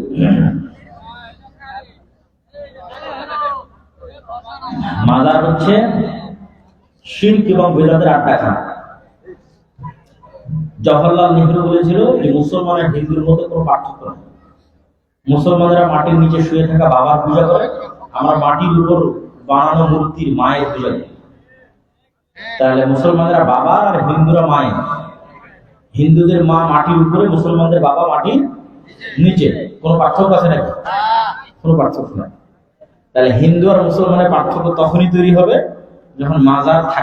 মাজার হচ্ছে শিরক এবং বিদআতের আড্ডাখানা। জওহরলাল নেহরু বলেছিল যে মুসলমানের হিন্দুর মধ্যে কোনো পার্থক্য নেই। মুসলমানেরা মাটির নিচে শুয়ে থাকা বাবার পূজা করে, আমরা মাটির উপর বানানো মূর্তির মায়ের পূজা করি। তাহলে মুসলমানেরা বাবা আর হিন্দুরা মায়ের। হিন্দুদের মা মাটির উপরে, মুসলমানদের বাবা মাটির নিচে। কোনো পার্থক্য আছে নাকি? কোনো পার্থক্য নাই। তাহলে হিন্দু আর মুসলমানের পার্থক্য তখনই তৈরি হবে যখন মাজার থাকে।